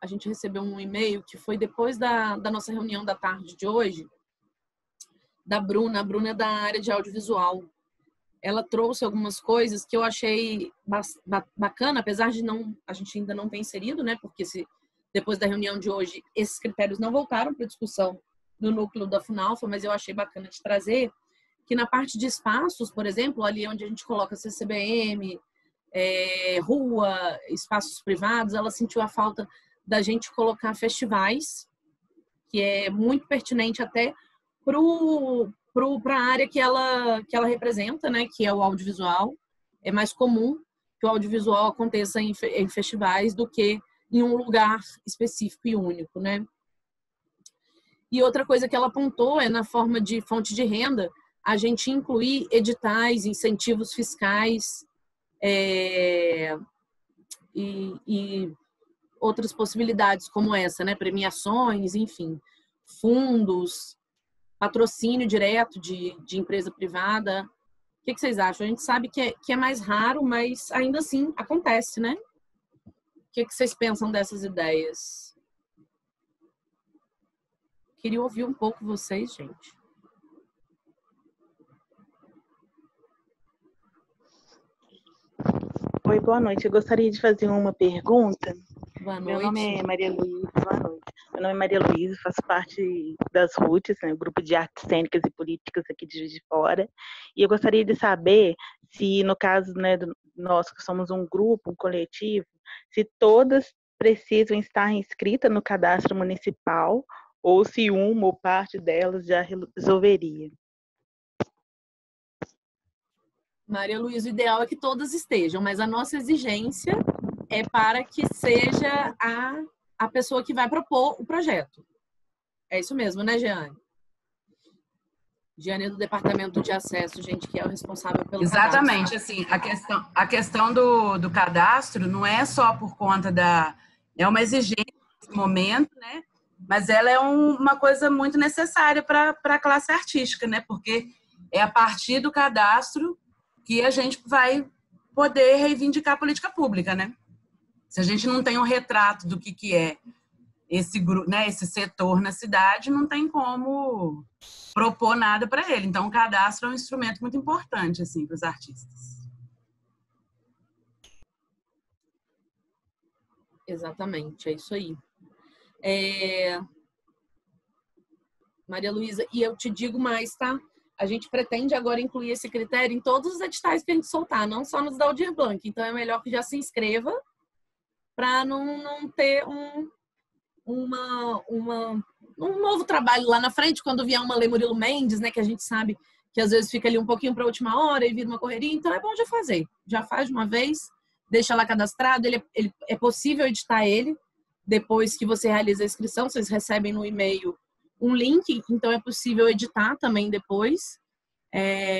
A gente recebeu um e-mail que foi depois da nossa reunião da tarde de hoje, da Bruna. A Bruna é da área de audiovisual. Ela trouxe algumas coisas que eu achei bacana, apesar de a gente ainda não ter inserido, né? Porque depois da reunião de hoje, esses critérios não voltaram para discussão no núcleo da Funalfa, mas eu achei bacana de trazer, que na parte de espaços, por exemplo, ali onde a gente coloca CCBM, rua, espaços privados, ela sentiu a falta da gente colocar festivais, que é muito pertinente até para a área que ela representa, né, que é o audiovisual. É mais comum que o audiovisual aconteça em festivais do que em um lugar específico e único, né? E outra coisa que ela apontou na forma de fonte de renda, a gente incluir editais, incentivos fiscais, e outras possibilidades como essa, né? Premiações, enfim, fundos, patrocínio direto de empresa privada. O que vocês acham? A gente sabe que é mais raro, mas ainda assim acontece, né? O que vocês pensam dessas ideias? Queria ouvir um pouco vocês, gente. Oi, boa noite. Eu gostaria de fazer uma pergunta. Boa noite. Meu nome é Maria Luísa. Boa noite. Meu nome é Maria Luísa, faço parte das RUTs, né, o Grupo de Artes Cênicas e Políticas aqui de Juiz de Fora. E eu gostaria de saber se, no caso, né, nós que somos um grupo, um coletivo, se todas precisam estar inscritas no cadastro municipal ou se uma ou parte delas já resolveria. Maria Luísa, o ideal é que todas estejam, mas a nossa exigência é para que seja a pessoa que vai propor o projeto. É isso mesmo, né, Jeane? Jeane é do Departamento de Acesso, gente, que é o responsável pelo Exatamente, cadastro. assim, a questão do cadastro não é só por conta é uma exigência nesse momento, né? Mas ela é uma coisa muito necessária para a classe artística, né? Porque é a partir do cadastro que a gente vai poder reivindicar a política pública, né? Se a gente não tem um retrato do que é esse grupo, né, esse setor na cidade, não tem como propor nada para ele. Então, o cadastro é um instrumento muito importante assim, para os artistas. Exatamente, é isso aí. Maria Luísa, e eu te digo mais, tá? A gente pretende agora incluir esse critério em todos os editais que a gente soltar, não só nos da Aldir Blanc. Então, é melhor que já se inscreva para não ter um novo trabalho lá na frente, quando vier uma Lei Murilo Mendes, né, que a gente sabe que às vezes fica ali um pouquinho para a última hora e vira uma correria. Então, é bom já fazer. Já faz de uma vez, deixa lá cadastrado. É possível editar ele depois que você realiza a inscrição. Vocês recebem no e-mail um link, então é possível editar também depois.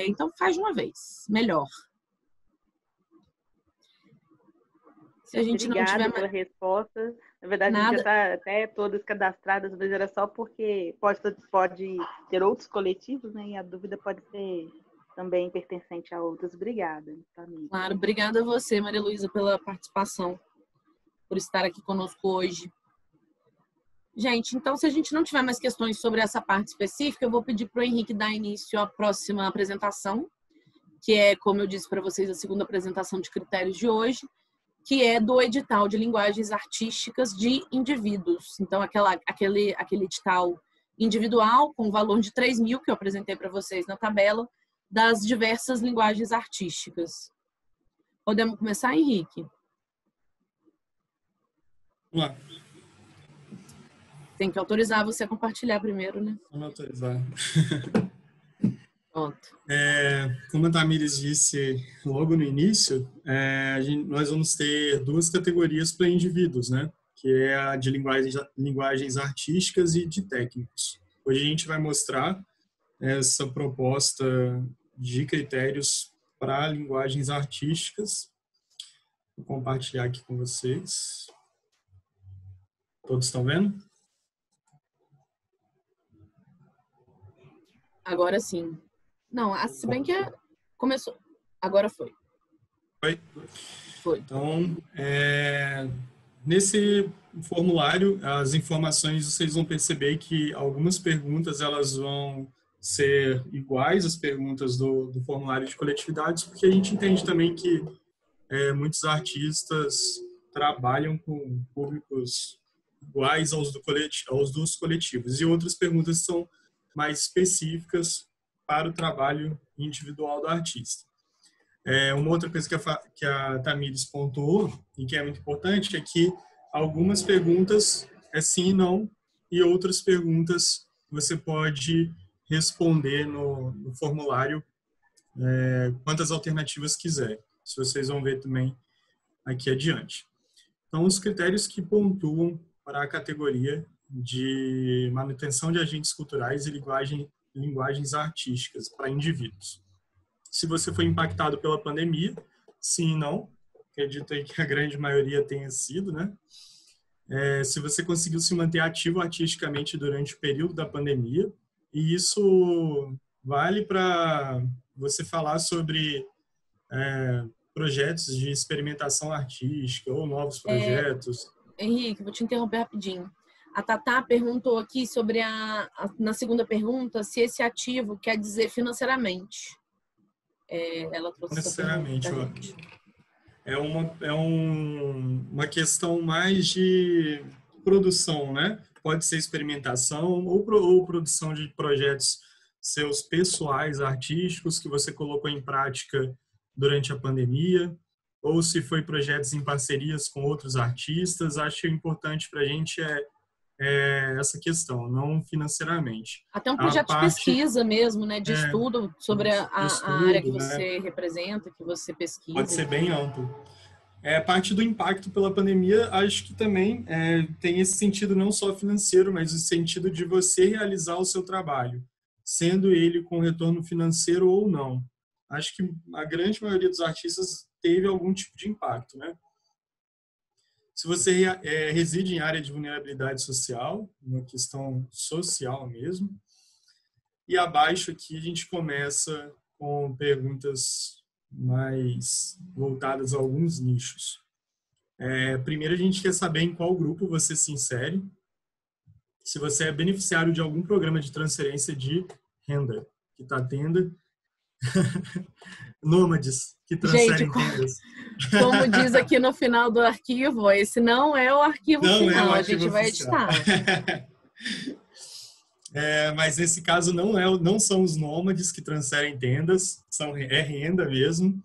Então, faz de uma vez, melhor. Se a gente Obrigada não tiver pela resposta. Na verdade, nada. a gente já está até todas cadastradas, mas era só porque pode ter outros coletivos, né? E a dúvida pode ser também pertencente a outros. Obrigada, família. Claro, obrigada a você, Maria Luísa, pela participação. por estar aqui conosco hoje. Gente, então, se a gente não tiver mais questões sobre essa parte específica, eu vou pedir para o Henrique dar início à próxima apresentação, que é, como eu disse para vocês, a segunda apresentação de critérios de hoje, que é do edital de linguagens artísticas de indivíduos. Então, aquele edital individual com valor de 3.000, que eu apresentei para vocês na tabela, das diversas linguagens artísticas. Podemos começar, Henrique? Vamos lá. Tem que autorizar você a compartilhar primeiro, né? Vamos autorizar. Pronto. Como a Tamires disse logo no início, nós vamos ter duas categorias para indivíduos, né? Que é a de linguagens artísticas e de técnicos. Hoje a gente vai mostrar essa proposta de critérios para linguagens artísticas. Vou compartilhar aqui com vocês. Todos estão vendo? Agora sim. Não, se bem que começou. Agora foi. Foi. Então, nesse formulário, as informações, vocês vão perceber que algumas perguntas elas vão ser iguais às perguntas do formulário de coletividades, porque a gente entende também que muitos artistas trabalham com públicos iguais aos dos coletivos, e outras perguntas são mais específicas para o trabalho individual do artista. Uma outra coisa que a Tamires pontuou, e que é muito importante, é que algumas perguntas é sim e não, e outras perguntas você pode responder no formulário quantas alternativas quiser. Isso vocês vão ver também aqui adiante. Então, os critérios que pontuam para a categoria de manutenção de agentes culturais e linguagens artísticas para indivíduos. Se você foi impactado pela pandemia, sim e não, acredito que a grande maioria tenha sido, né? Se você conseguiu se manter ativo artisticamente durante o período da pandemia, e isso vale para você falar sobre projetos de experimentação artística ou novos projetos. Henrique, vou te interromper rapidinho. A Tatá perguntou aqui sobre na segunda pergunta, se esse ativo quer dizer financeiramente. Ela trouxe financeiramente, é uma questão mais de produção, né? Pode ser experimentação ou produção de projetos seus pessoais, artísticos, que você colocou em prática durante a pandemia, ou se foi projetos em parcerias com outros artistas. Acho que o importante para a gente essa questão, não financeiramente. Até um projeto de pesquisa mesmo, né? De estudo sobre a área que você representa, que você pesquisa. Pode ser bem amplo. A parte do impacto pela pandemia, acho que também tem esse sentido não só financeiro, mas o sentido de você realizar o seu trabalho, sendo ele com retorno financeiro ou não. Acho que a grande maioria dos artistas teve algum tipo de impacto, né? Se você reside em área de vulnerabilidade social, uma questão social mesmo, e abaixo aqui a gente começa com perguntas mais voltadas a alguns nichos. Primeiro a gente quer saber em qual grupo você se insere, se você é beneficiário de algum programa de transferência de renda, que está tendo nômades que transferem rendas. Como diz aqui no final do arquivo, esse não é o arquivo final, a gente vai editar. Mas nesse caso não são os nômades que transferem tendas, é renda mesmo,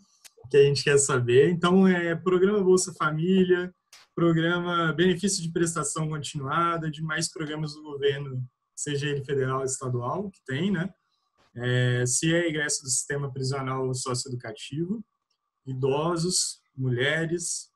que a gente quer saber. Então, programa Bolsa Família, programa Benefício de Prestação Continuada, demais programas do governo, seja ele federal ou estadual, que tem, né? Se é ingresso do sistema prisional socioeducativo, idosos, mulheres,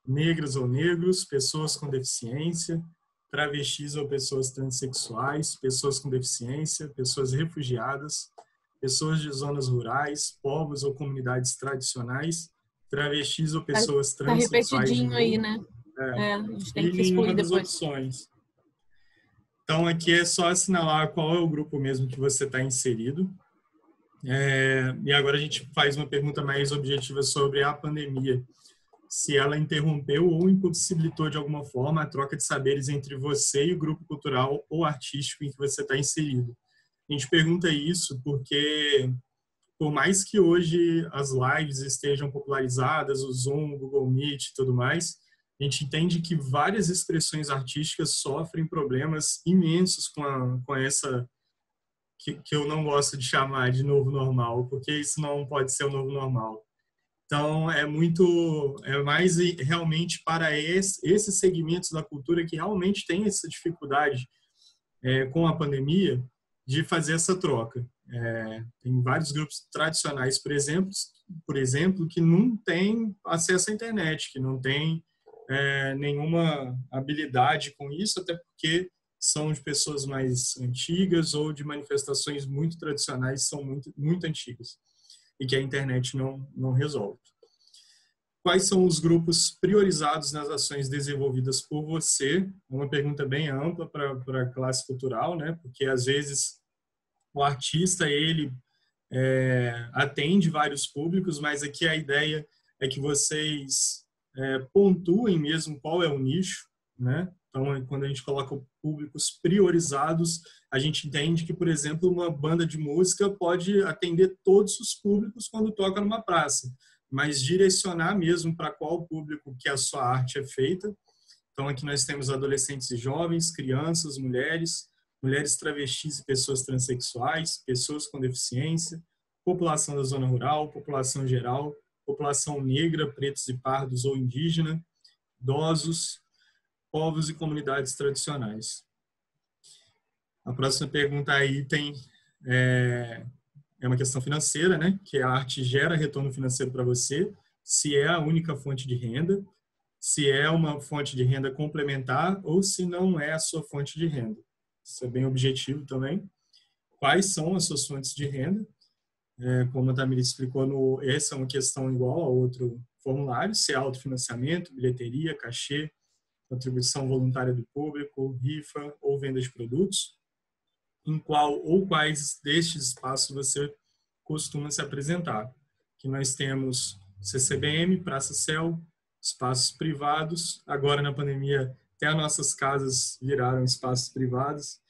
negras ou negros, pessoas com deficiência, travestis ou pessoas transexuais, pessoas com deficiência, pessoas refugiadas, pessoas de zonas rurais, povos ou comunidades tradicionais, travestis ou pessoas transexuais. Tá repetidinho aí, né? A gente tem que excluir depois. Opções. Então, aqui é só assinalar qual é o grupo mesmo que você está inserido. E agora a gente faz uma pergunta mais objetiva sobre a pandemia. se ela interrompeu ou impossibilitou de alguma forma a troca de saberes entre você e o grupo cultural ou artístico em que você está inserido. A gente pergunta isso porque, por mais que hoje as lives estejam popularizadas, o Zoom, o Google Meet e tudo mais, a gente entende que várias expressões artísticas sofrem problemas imensos com essa, que eu não gosto de chamar de novo normal, porque isso não pode ser o novo normal. Então, é mais realmente para esses segmentos da cultura que realmente têm essa dificuldade com a pandemia de fazer essa troca. Tem vários grupos tradicionais, por exemplo, que não têm acesso à internet, que não têm nenhuma habilidade com isso, até porque são de pessoas mais antigas ou de manifestações muito tradicionais, são muito, muito antigas, e que a internet não resolve. Quais são os grupos priorizados nas ações desenvolvidas por você? É uma pergunta bem ampla para a classe cultural, né? Porque às vezes o artista ele atende vários públicos, mas aqui a ideia é que vocês pontuem mesmo qual é o nicho, né? Então, quando a gente coloca públicos priorizados, a gente entende que, por exemplo, uma banda de música pode atender todos os públicos quando toca numa praça, mas direcionar mesmo para qual público que a sua arte é feita. Então, aqui nós temos adolescentes e jovens, crianças, mulheres travestis e pessoas transexuais, pessoas com deficiência, população da zona rural, população geral, população negra, pretos e pardos ou indígena, idosos, povos e comunidades tradicionais. A próxima pergunta aí é uma questão financeira, né? Que a arte gera retorno financeiro para você, se é a única fonte de renda, se é uma fonte de renda complementar ou se não é a sua fonte de renda. Isso é bem objetivo também. Quais são as suas fontes de renda? Como a Tamiri explicou, essa é uma questão igual a outro formulário, se é autofinanciamento, bilheteria, cachê, contribuição voluntária do público, rifa ou venda de produtos. Em qual ou quais destes espaços você costuma se apresentar? Que nós temos CCBM, Praça Céu, espaços privados. Agora, na pandemia, até as nossas casas viraram espaços privados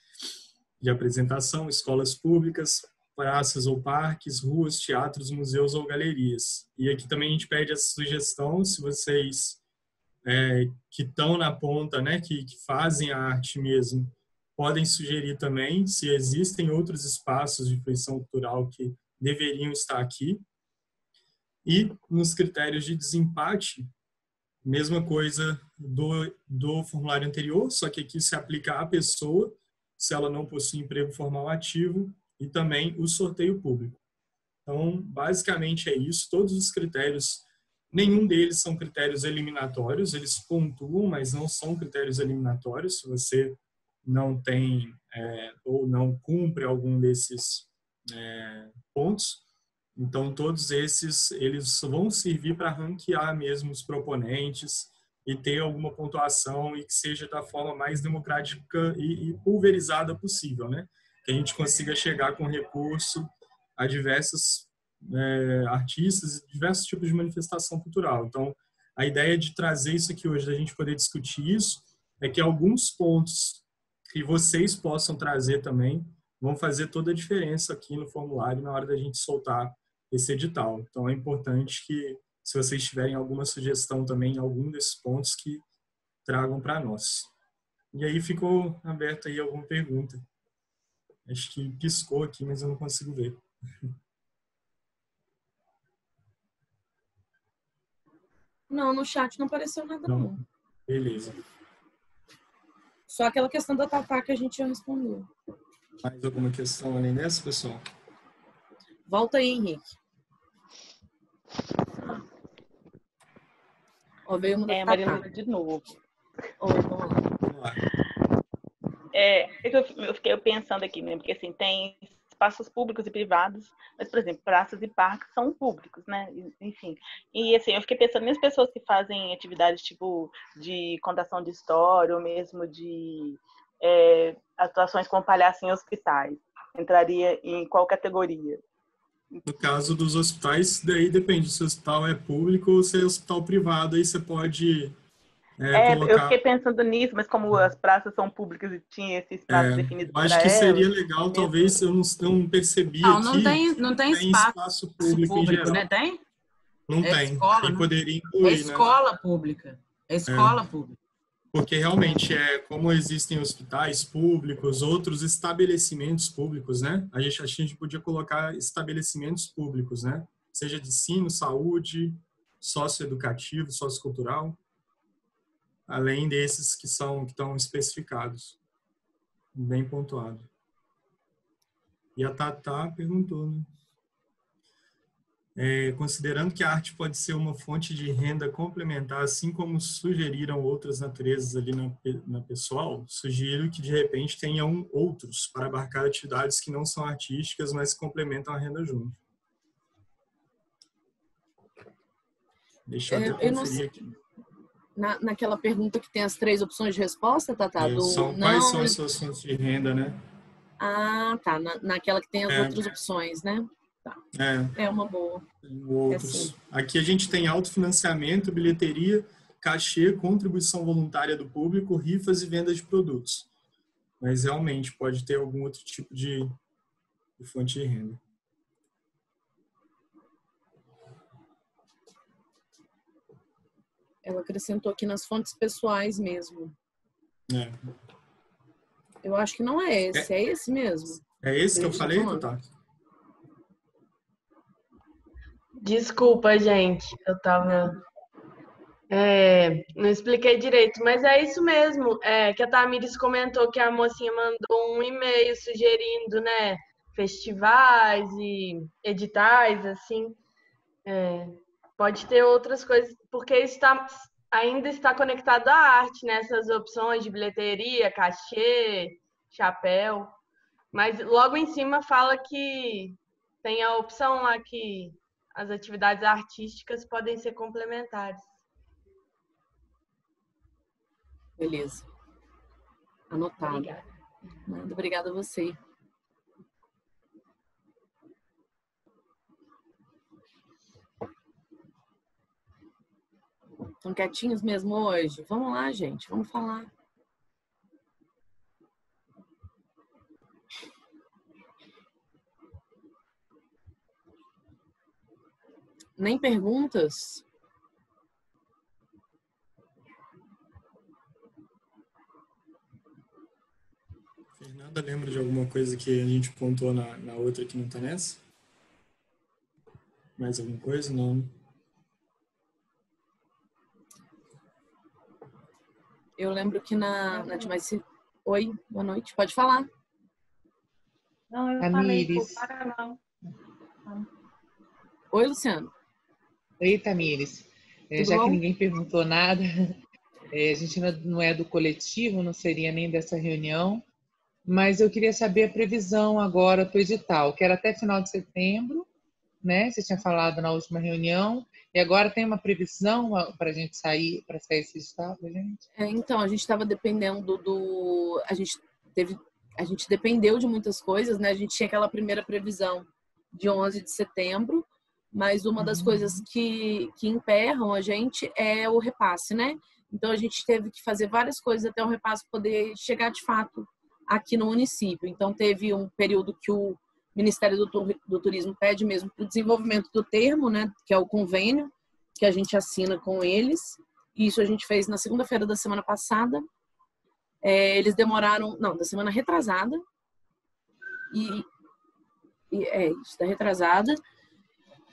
de apresentação, escolas públicas, praças ou parques, ruas, teatros, museus ou galerias. E aqui também a gente pede essa sugestão, se vocês que estão na ponta, né, que fazem a arte mesmo, podem sugerir também se existem outros espaços de fruição cultural que deveriam estar aqui. E nos critérios de desempate, mesma coisa do formulário anterior, só que aqui se aplica à pessoa, se ela não possui emprego formal ativo, e também o sorteio público. Então, basicamente é isso. Todos os critérios, nenhum deles são critérios eliminatórios, eles pontuam, mas não são critérios eliminatórios. Se você não tem ou não cumpre algum desses pontos, então todos esses eles vão servir para ranquear mesmo os proponentes e ter alguma pontuação e que seja da forma mais democrática e pulverizada possível, né? Que a gente consiga chegar com recurso a diversos artistas e diversos tipos de manifestação cultural. Então, a ideia de trazer isso aqui hoje, da gente poder discutir isso, é que alguns pontos que vocês possam trazer também vão fazer toda a diferença aqui no formulário na hora da gente soltar esse edital. Então, é importante que, se vocês tiverem alguma sugestão também em algum desses pontos, que tragam para nós. E aí ficou aberto aí alguma pergunta. Acho que piscou aqui, mas eu não consigo ver. Não, no chat não apareceu nada, não. Beleza. Só aquela questão da Tatá que a gente já respondeu. Mais alguma questão além dessa, pessoal? Volta aí, Henrique. Ó, veio uma da Marilena de novo. Vamos lá. Eu fiquei pensando aqui mesmo, porque assim, tem espaços públicos e privados, mas, por exemplo, praças e parques são públicos, né? Enfim. E assim, eu fiquei pensando nas pessoas que fazem atividades tipo de contação de história, ou mesmo de atuações com palhaço em hospitais. Entraria em qual categoria? No caso dos hospitais, daí depende se o hospital é público ou se é hospital privado, aí você pode Eu colocar... fiquei pensando nisso, mas como as praças são públicas e tinha esse espaço definido Eu acho para que seria elas... legal, talvez, eu não percebi Não, aqui, não tem tem espaço público em geral. né? Tem? Não É tem. escola, Aí né? poderia É incluir, escola pública. É escola pública. Porque realmente como existem hospitais públicos, outros estabelecimentos públicos, né? A gente podia colocar estabelecimentos públicos, né? Seja de ensino, saúde, socioeducativo, sociocultural, além desses que estão especificados, bem pontuado. E a Tatá perguntou, né? Considerando que a arte pode ser uma fonte de renda complementar, assim como sugeriram outras naturezas ali na pessoal, sugiro que de repente tenham outros para abarcar atividades que não são artísticas, mas complementam a renda junto. Deixa eu até conferir aqui. Naquela pergunta que tem as 3 opções de resposta, Tatá? Quais são as suas fontes de renda, né? Ah, tá. Naquela que tem as outras opções, né? Tá. É uma boa. Outros. Aqui a gente tem autofinanciamento, bilheteria, cachê, contribuição voluntária do público, rifas e venda de produtos. Mas realmente pode ter algum outro tipo de fonte de renda. Ela acrescentou aqui nas fontes pessoais mesmo. Eu acho que não é esse. É esse mesmo. É esse que eu falei, Tatá? Desculpa, gente, eu tava... não expliquei direito, mas é isso mesmo, que a Tamires comentou que a mocinha mandou um e-mail sugerindo, né, festivais e editais, assim. Pode ter outras coisas, porque isso ainda está conectado à arte, né, essas opções de bilheteria, cachê, chapéu, mas logo em cima fala que tem a opção lá que as atividades artísticas podem ser complementares. Beleza. Anotado. Obrigada a você. Estão quietinhos mesmo hoje? Vamos lá, gente. Vamos falar. Nem perguntas? Fernanda, lembra de alguma coisa que a gente pontuou na outra que não está nessa? Mais alguma coisa? Não. Eu lembro que Oi, boa noite. Pode falar. Não, eu Tamires. falei, não. Oi, Luciano. Oi, Tamires. Já bom? que ninguém perguntou nada, a gente não é do coletivo, não seria nem dessa reunião, mas eu queria saber a previsão agora do edital, que era até final de setembro, né? Você tinha falado na última reunião, e agora tem uma previsão para a gente sair esse edital, gente? Então, a gente estava dependendo a gente dependeu de muitas coisas, né? A gente tinha aquela primeira previsão de 11 de setembro, mas uma das coisas que emperram a gente é o repasse, né? Então, a gente teve que fazer várias coisas até o repasse poder chegar de fato aqui no município. Então, teve um período que o Ministério do Turismo pede mesmo para o desenvolvimento do termo, né? Que é o convênio que a gente assina com eles. Isso a gente fez na segunda-feira da semana passada. Eles demoraram... Não, da semana retrasada. Isso, da retrasada.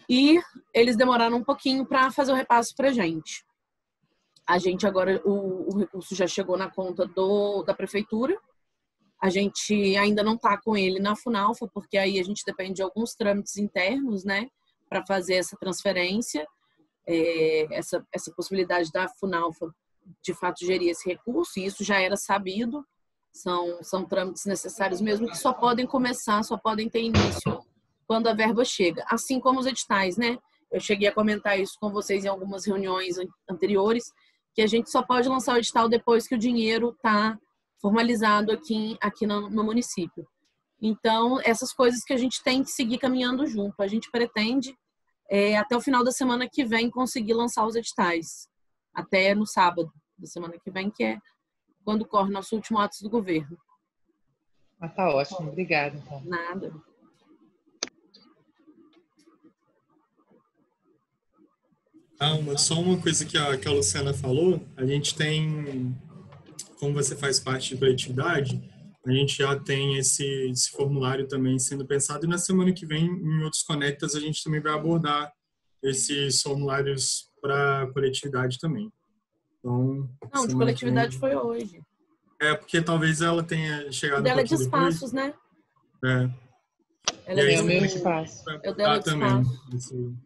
E eles demoraram um pouquinho para fazer o repasse para a gente. A gente agora, o recurso já chegou na conta da prefeitura. A gente ainda não está com ele na Funalfa, porque aí a gente depende de alguns trâmites internos, né? Para fazer essa transferência. Essa possibilidade da Funalfa, de fato, gerir esse recurso. E isso já era sabido. São trâmites necessários mesmo, que só podem começar, só podem ter início quando a verba chega, assim como os editais, né? Eu cheguei a comentar isso com vocês em algumas reuniões anteriores, que a gente só pode lançar o edital depois que o dinheiro está formalizado aqui no município. Então, essas coisas que a gente tem que seguir caminhando junto. A gente pretende, até o final da semana que vem, conseguir lançar os editais. Até no sábado da semana que vem, que é quando corre nosso último ato do governo. Ah, tá ótimo. Obrigada. Então. Nada. Só uma coisa que a Luciana falou, a gente tem, como você faz parte de coletividade, a gente já tem esse formulário também sendo pensado, e na semana que vem, em outros Conectas, a gente também vai abordar esses formulários para coletividade também. Então, não, de coletividade foi hoje. Porque talvez ela tenha chegado dela de espaços, depois. Né? Ela é o meu espaço. É o dela de também. espaço.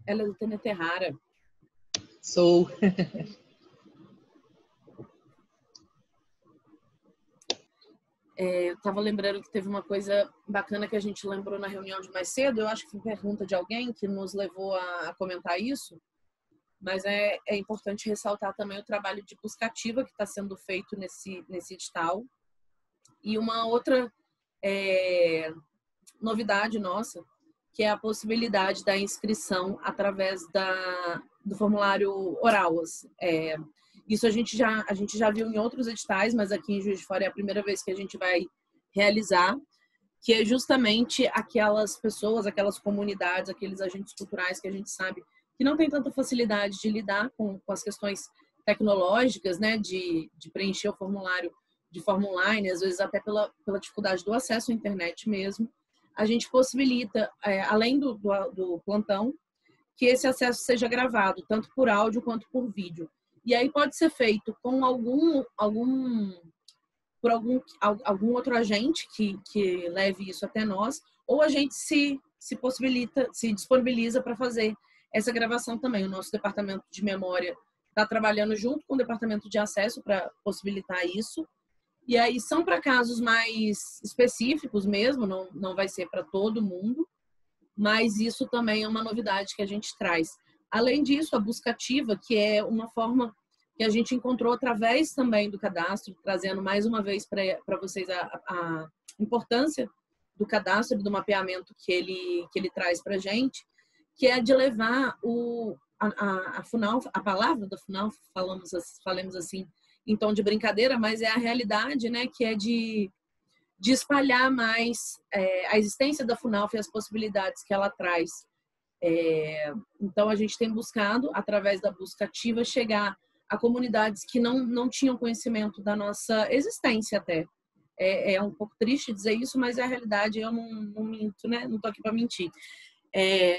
Ela é do Tênia Terrara. Sou. Eu estava lembrando que teve uma coisa bacana que a gente lembrou na reunião de mais cedo. Eu acho que foi pergunta de alguém que nos levou a comentar isso. Mas é importante ressaltar também o trabalho de busca ativa que está sendo feito nesse edital. E uma outra novidade nossa, que é a possibilidade da inscrição através do formulário oral. Isso a gente já viu em outros editais, mas aqui em Juiz de Fora é a primeira vez que a gente vai realizar, que é justamente aquelas pessoas, aquelas comunidades, aqueles agentes culturais que a gente sabe que não tem tanta facilidade de lidar com as questões tecnológicas, né, de preencher o formulário de forma online, às vezes até pela dificuldade do acesso à internet mesmo. A gente possibilita, além do plantão, que esse acesso seja gravado, tanto por áudio quanto por vídeo. E aí pode ser feito com algum outro agente que leve isso até nós, ou a gente se disponibiliza para fazer essa gravação também. O nosso departamento de memória está trabalhando junto com o departamento de acesso para possibilitar isso. E aí são para casos mais específicos mesmo, não vai ser para todo mundo, mas isso também é uma novidade que a gente traz. Além disso, a busca ativa, que é uma forma que a gente encontrou através também do cadastro, trazendo mais uma vez para vocês a importância do cadastro, do mapeamento que ele traz para a gente, que é de levar a FUNAL, a palavra da FUNAL, falemos assim, em tom de brincadeira, mas é a realidade, né, que é de espalhar mais a existência da FUNALF e as possibilidades que ela traz. Então, a gente tem buscado, através da busca ativa, chegar a comunidades que não tinham conhecimento da nossa existência até. É um pouco triste dizer isso, mas é a realidade, eu não minto, né? Não estou aqui para mentir.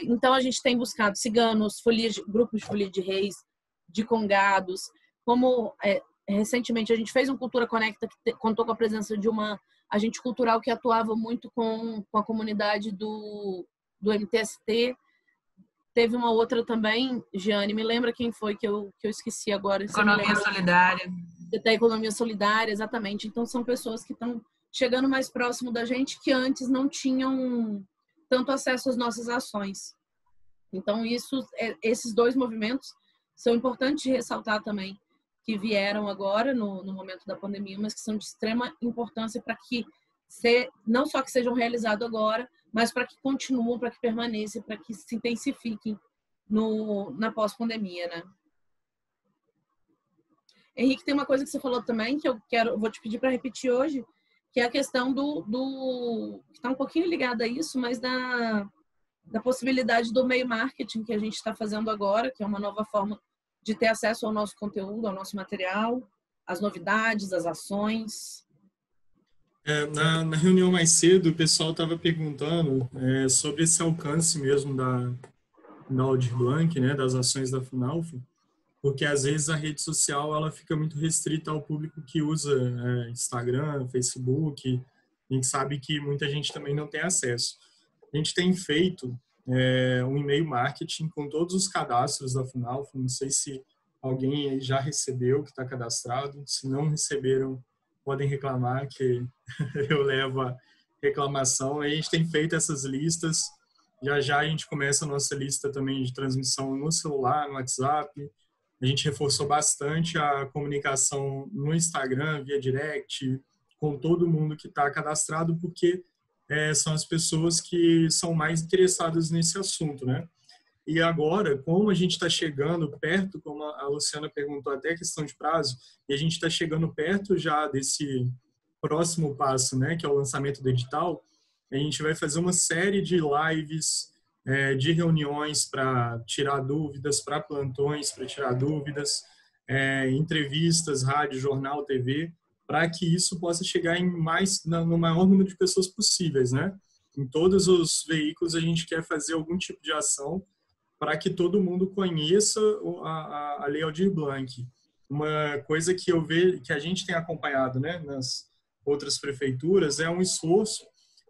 Então, a gente tem buscado ciganos, grupos de folia de reis, de congados, como recentemente a gente fez um Cultura Conecta que contou com a presença de uma agente cultural que atuava muito com a comunidade do MTST. Teve uma outra também, Giane, me lembra quem foi que eu esqueci agora. Economia Solidária. Da Economia Solidária, exatamente. Então, são pessoas que estão chegando mais próximo da gente que antes não tinham tanto acesso às nossas ações. Então, esses dois movimentos são importantes de ressaltar também, que vieram agora no momento da pandemia, mas que são de extrema importância para que não só que sejam realizados agora, mas para que continuem, para que permaneçam, para que se intensifiquem na pós-pandemia, né? Henrique, tem uma coisa que você falou também que vou te pedir para repetir hoje, que é a questão que está um pouquinho ligada a isso, mas da possibilidade do meio marketing que a gente está fazendo agora, que é uma nova forma de ter acesso ao nosso conteúdo, ao nosso material, às novidades, às ações. Na reunião mais cedo, o pessoal estava perguntando sobre esse alcance mesmo da Aldir Blanc, né, das ações da FUNALF, porque às vezes a rede social ela fica muito restrita ao público que usa Instagram, Facebook. A gente sabe que muita gente também não tem acesso. A gente tem feito um e-mail marketing com todos os cadastros da FUNALF. Não sei se alguém já recebeu, que está cadastrado. Se não receberam, podem reclamar, que eu levo a reclamação. A gente tem feito essas listas. Já a gente começa a nossa lista também de transmissão no celular, no WhatsApp. A gente reforçou bastante a comunicação no Instagram, via direct, com todo mundo que está cadastrado, porque são as pessoas que são mais interessadas nesse assunto, né? E agora, como a gente está chegando perto, como a Luciana perguntou até a questão de prazo, e a gente está chegando perto já desse próximo passo, né, que é o lançamento do edital, a gente vai fazer uma série de lives, de reuniões para tirar dúvidas, para plantões para tirar dúvidas, entrevistas, rádio, jornal, TV, para que isso possa chegar no maior número de pessoas possíveis, né? Em todos os veículos a gente quer fazer algum tipo de ação para que todo mundo conheça a Lei Aldir Blanc. Uma coisa que eu vejo, que a gente tem acompanhado, né, nas outras prefeituras, é um esforço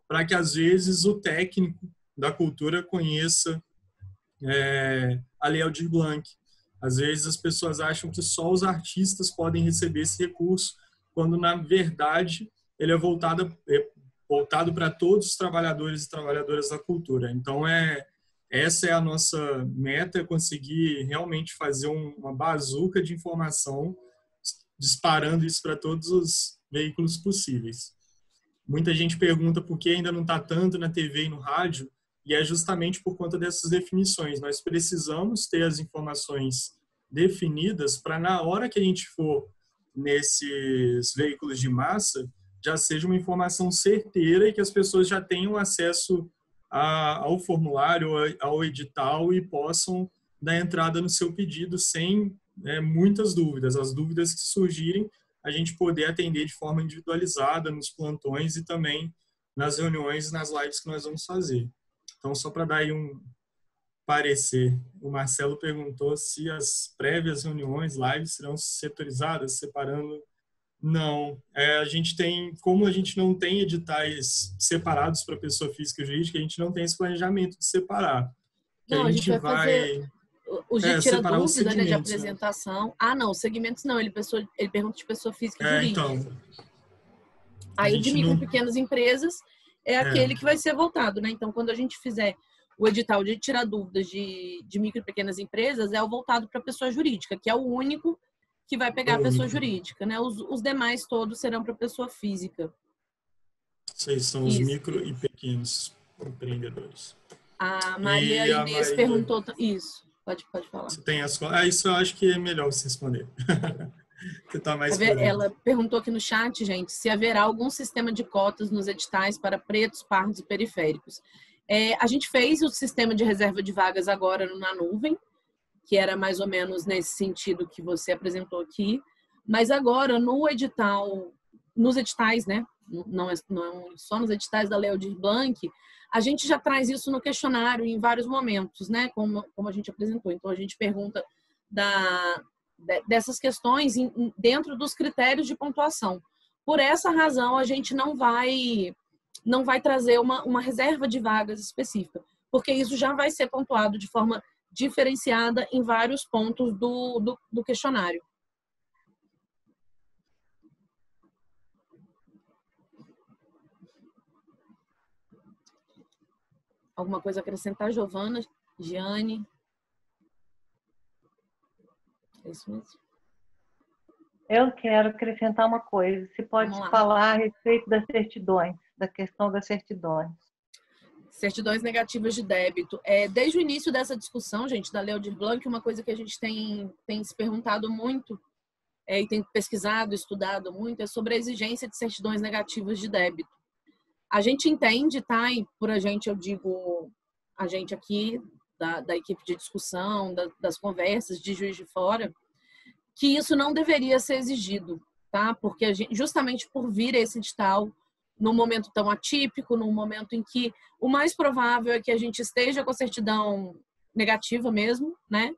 para que, às vezes, o técnico da cultura conheça a Lei Aldir Blanc. Às vezes, as pessoas acham que só os artistas podem receber esse recurso, quando, na verdade, ele é voltado para todos os trabalhadores e trabalhadoras da cultura. Então, essa é a nossa meta, é conseguir realmente fazer uma bazuca de informação, disparando isso para todos os veículos possíveis. Muita gente pergunta por que ainda não está tanto na TV e no rádio, e é justamente por conta dessas definições. Nós precisamos ter as informações definidas para, na hora que a gente for nesses veículos de massa, já seja uma informação certeira e que as pessoas já tenham acesso ao formulário, ao edital, e possam dar entrada no seu pedido sem muitas dúvidas. As dúvidas que surgirem, a gente poder atender de forma individualizada nos plantões e também nas reuniões, nas lives que nós vamos fazer. Então, só para dar aí um parecer, o Marcelo perguntou se as prévias reuniões, lives, serão setorizadas, separando. Não, a gente tem, como a gente não tem editais separados para pessoa física e jurídica, a gente não tem esse planejamento de separar. Não, a gente vai fazer os de tira dúvida, né, de apresentação. Né? Ah, não, segmentos não, ele pergunta de pessoa física e jurídica. Então, aí o de micro e pequenas empresas é aquele que vai ser voltado, né? Então, quando a gente fizer o edital de tirar dúvidas de micro e pequenas empresas, é o voltado para a pessoa jurídica, que é o único que vai pegar a pessoa jurídica, né? Os demais todos serão para pessoa física. Vocês são os micro e pequenos empreendedores. A Maria Inês perguntou isso. Pode falar. Você tem isso eu acho que é melhor você responder. Você tá mais Ela perguntou aqui no chat, gente, se haverá algum sistema de cotas nos editais para pretos, pardos e periféricos. A gente fez o sistema de reserva de vagas agora na nuvem, que era mais ou menos nesse sentido que você apresentou aqui, mas agora no edital, nos editais, né? Não só nos editais da Lei Aldir Blanc, a gente já traz isso no questionário em vários momentos, né? Como a gente apresentou. Então, a gente pergunta dessas questões dentro dos critérios de pontuação. Por essa razão, a gente não vai trazer uma reserva de vagas específica, porque isso já vai ser pontuado de forma diferenciada em vários pontos do questionário. Alguma coisa a acrescentar, Giovana, Giane? É isso mesmo. Eu quero acrescentar uma coisa. Se pode falar a respeito das certidões, da questão das certidões. Certidões negativas de débito. Desde o início dessa discussão, gente, da Lei Aldir Blanc, uma coisa que a gente tem se perguntado muito e tem pesquisado, estudado muito, é sobre a exigência de certidões negativas de débito. A gente entende, tá? E por a gente, eu digo a gente aqui, da equipe de discussão, das conversas de Juiz de Fora, que isso não deveria ser exigido, tá? Porque justamente por vir esse edital num momento tão atípico, num momento em que o mais provável é que a gente esteja com a certidão negativa mesmo, né?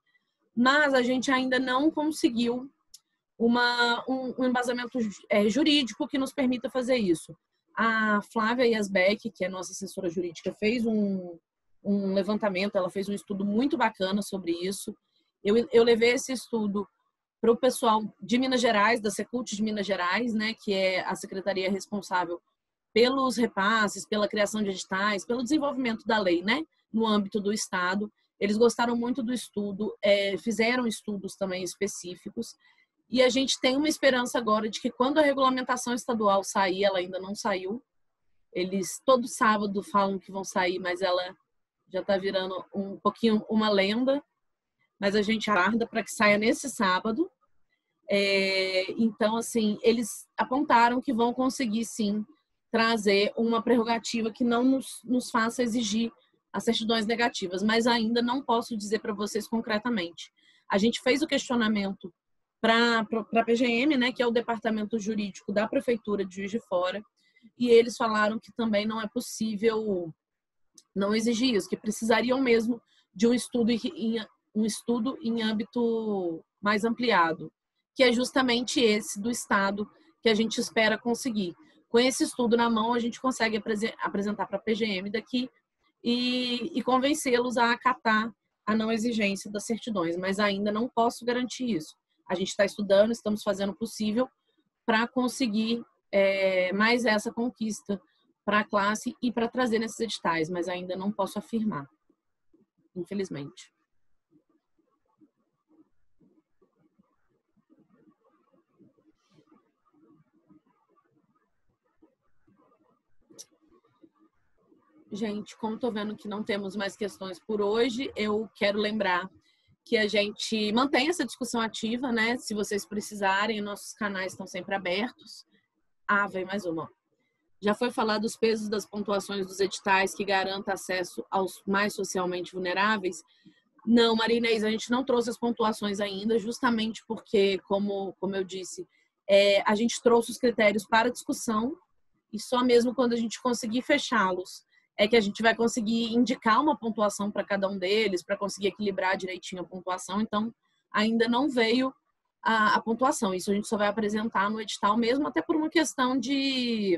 Mas a gente ainda não conseguiu um embasamento jurídico que nos permita fazer isso. A Flávia Yasbeck, que é nossa assessora jurídica, fez um levantamento, ela fez um estudo muito bacana sobre isso. Eu levei esse estudo para o pessoal de Minas Gerais, da Secult de Minas Gerais, né, que é a secretaria responsável pelos repasses, pela criação de editais, pelo desenvolvimento da lei, né, no âmbito do Estado. Eles gostaram muito do estudo, fizeram estudos também específicos E a gente tem uma esperança agora de que quando a regulamentação estadual sair, ela ainda não saiu, eles todo sábado falam que vão sair, mas ela já está virando um pouquinho uma lenda, mas a gente aguarda para que saia nesse sábado. Então, assim, eles apontaram que vão conseguir, sim, trazer uma prerrogativa que não nos faça exigir as certidões negativas, mas ainda não posso dizer para vocês concretamente. A gente fez o questionamento para a PGM, né, que é o departamento jurídico da Prefeitura de Juiz de Fora, e eles falaram que também não é possível não exigir isso, que precisariam mesmo de um estudo em âmbito mais ampliado, que é justamente esse do Estado que a gente espera conseguir. Com esse estudo na mão, a gente consegue apresentar para a PGM daqui e convencê-los a acatar a não exigência das certidões, mas ainda não posso garantir isso. A gente está estudando, estamos fazendo o possível para conseguir mais essa conquista para a classe e para trazer nesses editais, mas ainda não posso afirmar, infelizmente. Gente, como estou vendo que não temos mais questões por hoje, eu quero lembrar que a gente mantém essa discussão ativa, né? Se vocês precisarem, nossos canais estão sempre abertos. Ah, vem mais uma. Já foi falado dos pesos das pontuações dos editais que garanta acesso aos mais socialmente vulneráveis? Não, Maria Inês, a gente não trouxe as pontuações ainda, justamente porque, como eu disse, a gente trouxe os critérios para discussão e só mesmo quando a gente conseguir fechá-los é que a gente vai conseguir indicar uma pontuação para cada um deles, para conseguir equilibrar direitinho a pontuação. Então, ainda não veio a pontuação. Isso a gente só vai apresentar no edital mesmo, até por uma questão de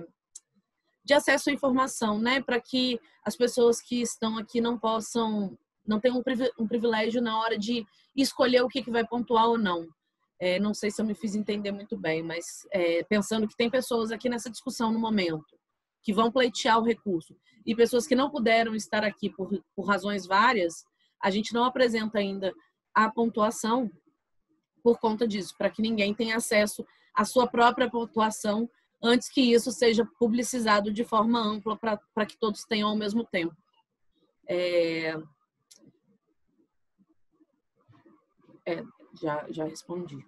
acesso à informação, né? Para que as pessoas que estão aqui não tenham um privilégio na hora de escolher o que vai pontuar ou não. Não sei se eu me fiz entender muito bem, mas pensando que tem pessoas aqui nessa discussão no momento que vão pleitear o recurso e pessoas que não puderam estar aqui por razões várias, a gente não apresenta ainda a pontuação por conta disso, para que ninguém tenha acesso à sua própria pontuação antes que isso seja publicizado de forma ampla para que todos tenham ao mesmo tempo. Já respondi.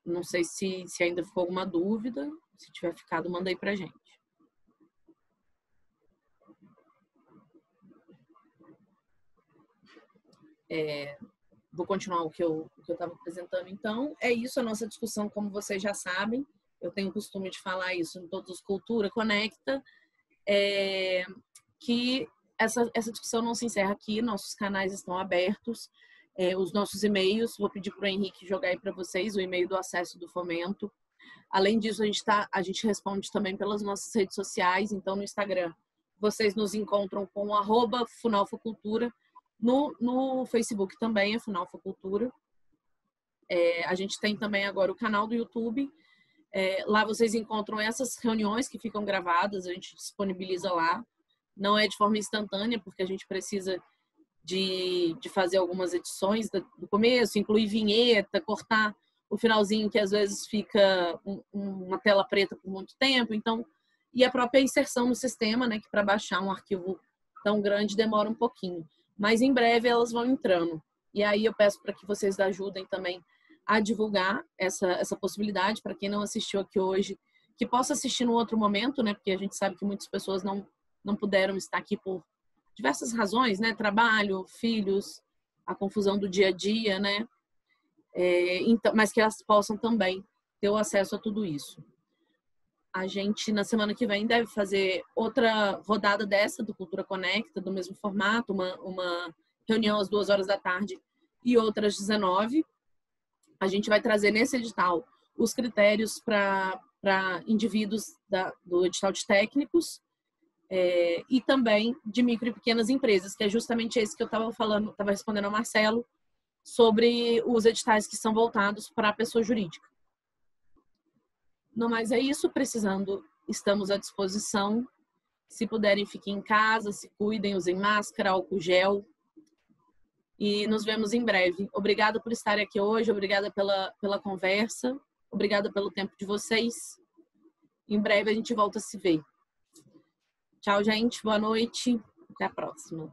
Não sei se ainda ficou alguma dúvida. Se tiver ficado, manda aí para a gente. Vou continuar o que eu estava apresentando, então. É isso a nossa discussão, como vocês já sabem. Eu tenho o costume de falar isso em todos os Cultura Conecta, que essa discussão não se encerra aqui, nossos canais estão abertos, os nossos e-mails, vou pedir para o Henrique jogar aí para vocês o e-mail do acesso do fomento. Além disso, a gente responde também pelas nossas redes sociais, então no Instagram vocês nos encontram com @funalfacultura, no Facebook também é Funalfacultura. A gente tem também agora o canal do YouTube. Lá vocês encontram essas reuniões que ficam gravadas, a gente disponibiliza lá. Não é de forma instantânea, porque a gente precisa de fazer algumas edições do começo, incluir vinheta, cortar o finalzinho que às vezes fica uma tela preta por muito tempo. Então, e a própria inserção no sistema, né, que para baixar um arquivo tão grande demora um pouquinho. Mas em breve elas vão entrando. E aí eu peço para que vocês ajudem também a divulgar essa possibilidade para quem não assistiu aqui hoje, que possa assistir num outro momento, né? Porque a gente sabe que muitas pessoas não puderam estar aqui por diversas razões, né? Trabalho, filhos, a confusão do dia a dia, né? Então, mas que elas possam também ter o acesso a tudo isso. A gente, na semana que vem, deve fazer outra rodada dessa do Cultura Conecta, do mesmo formato, uma reunião às 14h e outra às 19h. A gente vai trazer nesse edital os critérios para indivíduos do edital de técnicos e também de micro e pequenas empresas, que é justamente esse que eu estava falando, estava respondendo ao Marcelo, sobre os editais que são voltados para a pessoa jurídica. Não mais é isso, precisando, estamos à disposição. Se puderem, fiquem em casa, se cuidem, usem máscara, álcool gel. e nos vemos em breve. Obrigada por estar aqui hoje, obrigada pela conversa, obrigada pelo tempo de vocês. Em breve a gente volta a se ver. Tchau, gente. Boa noite. Até a próxima.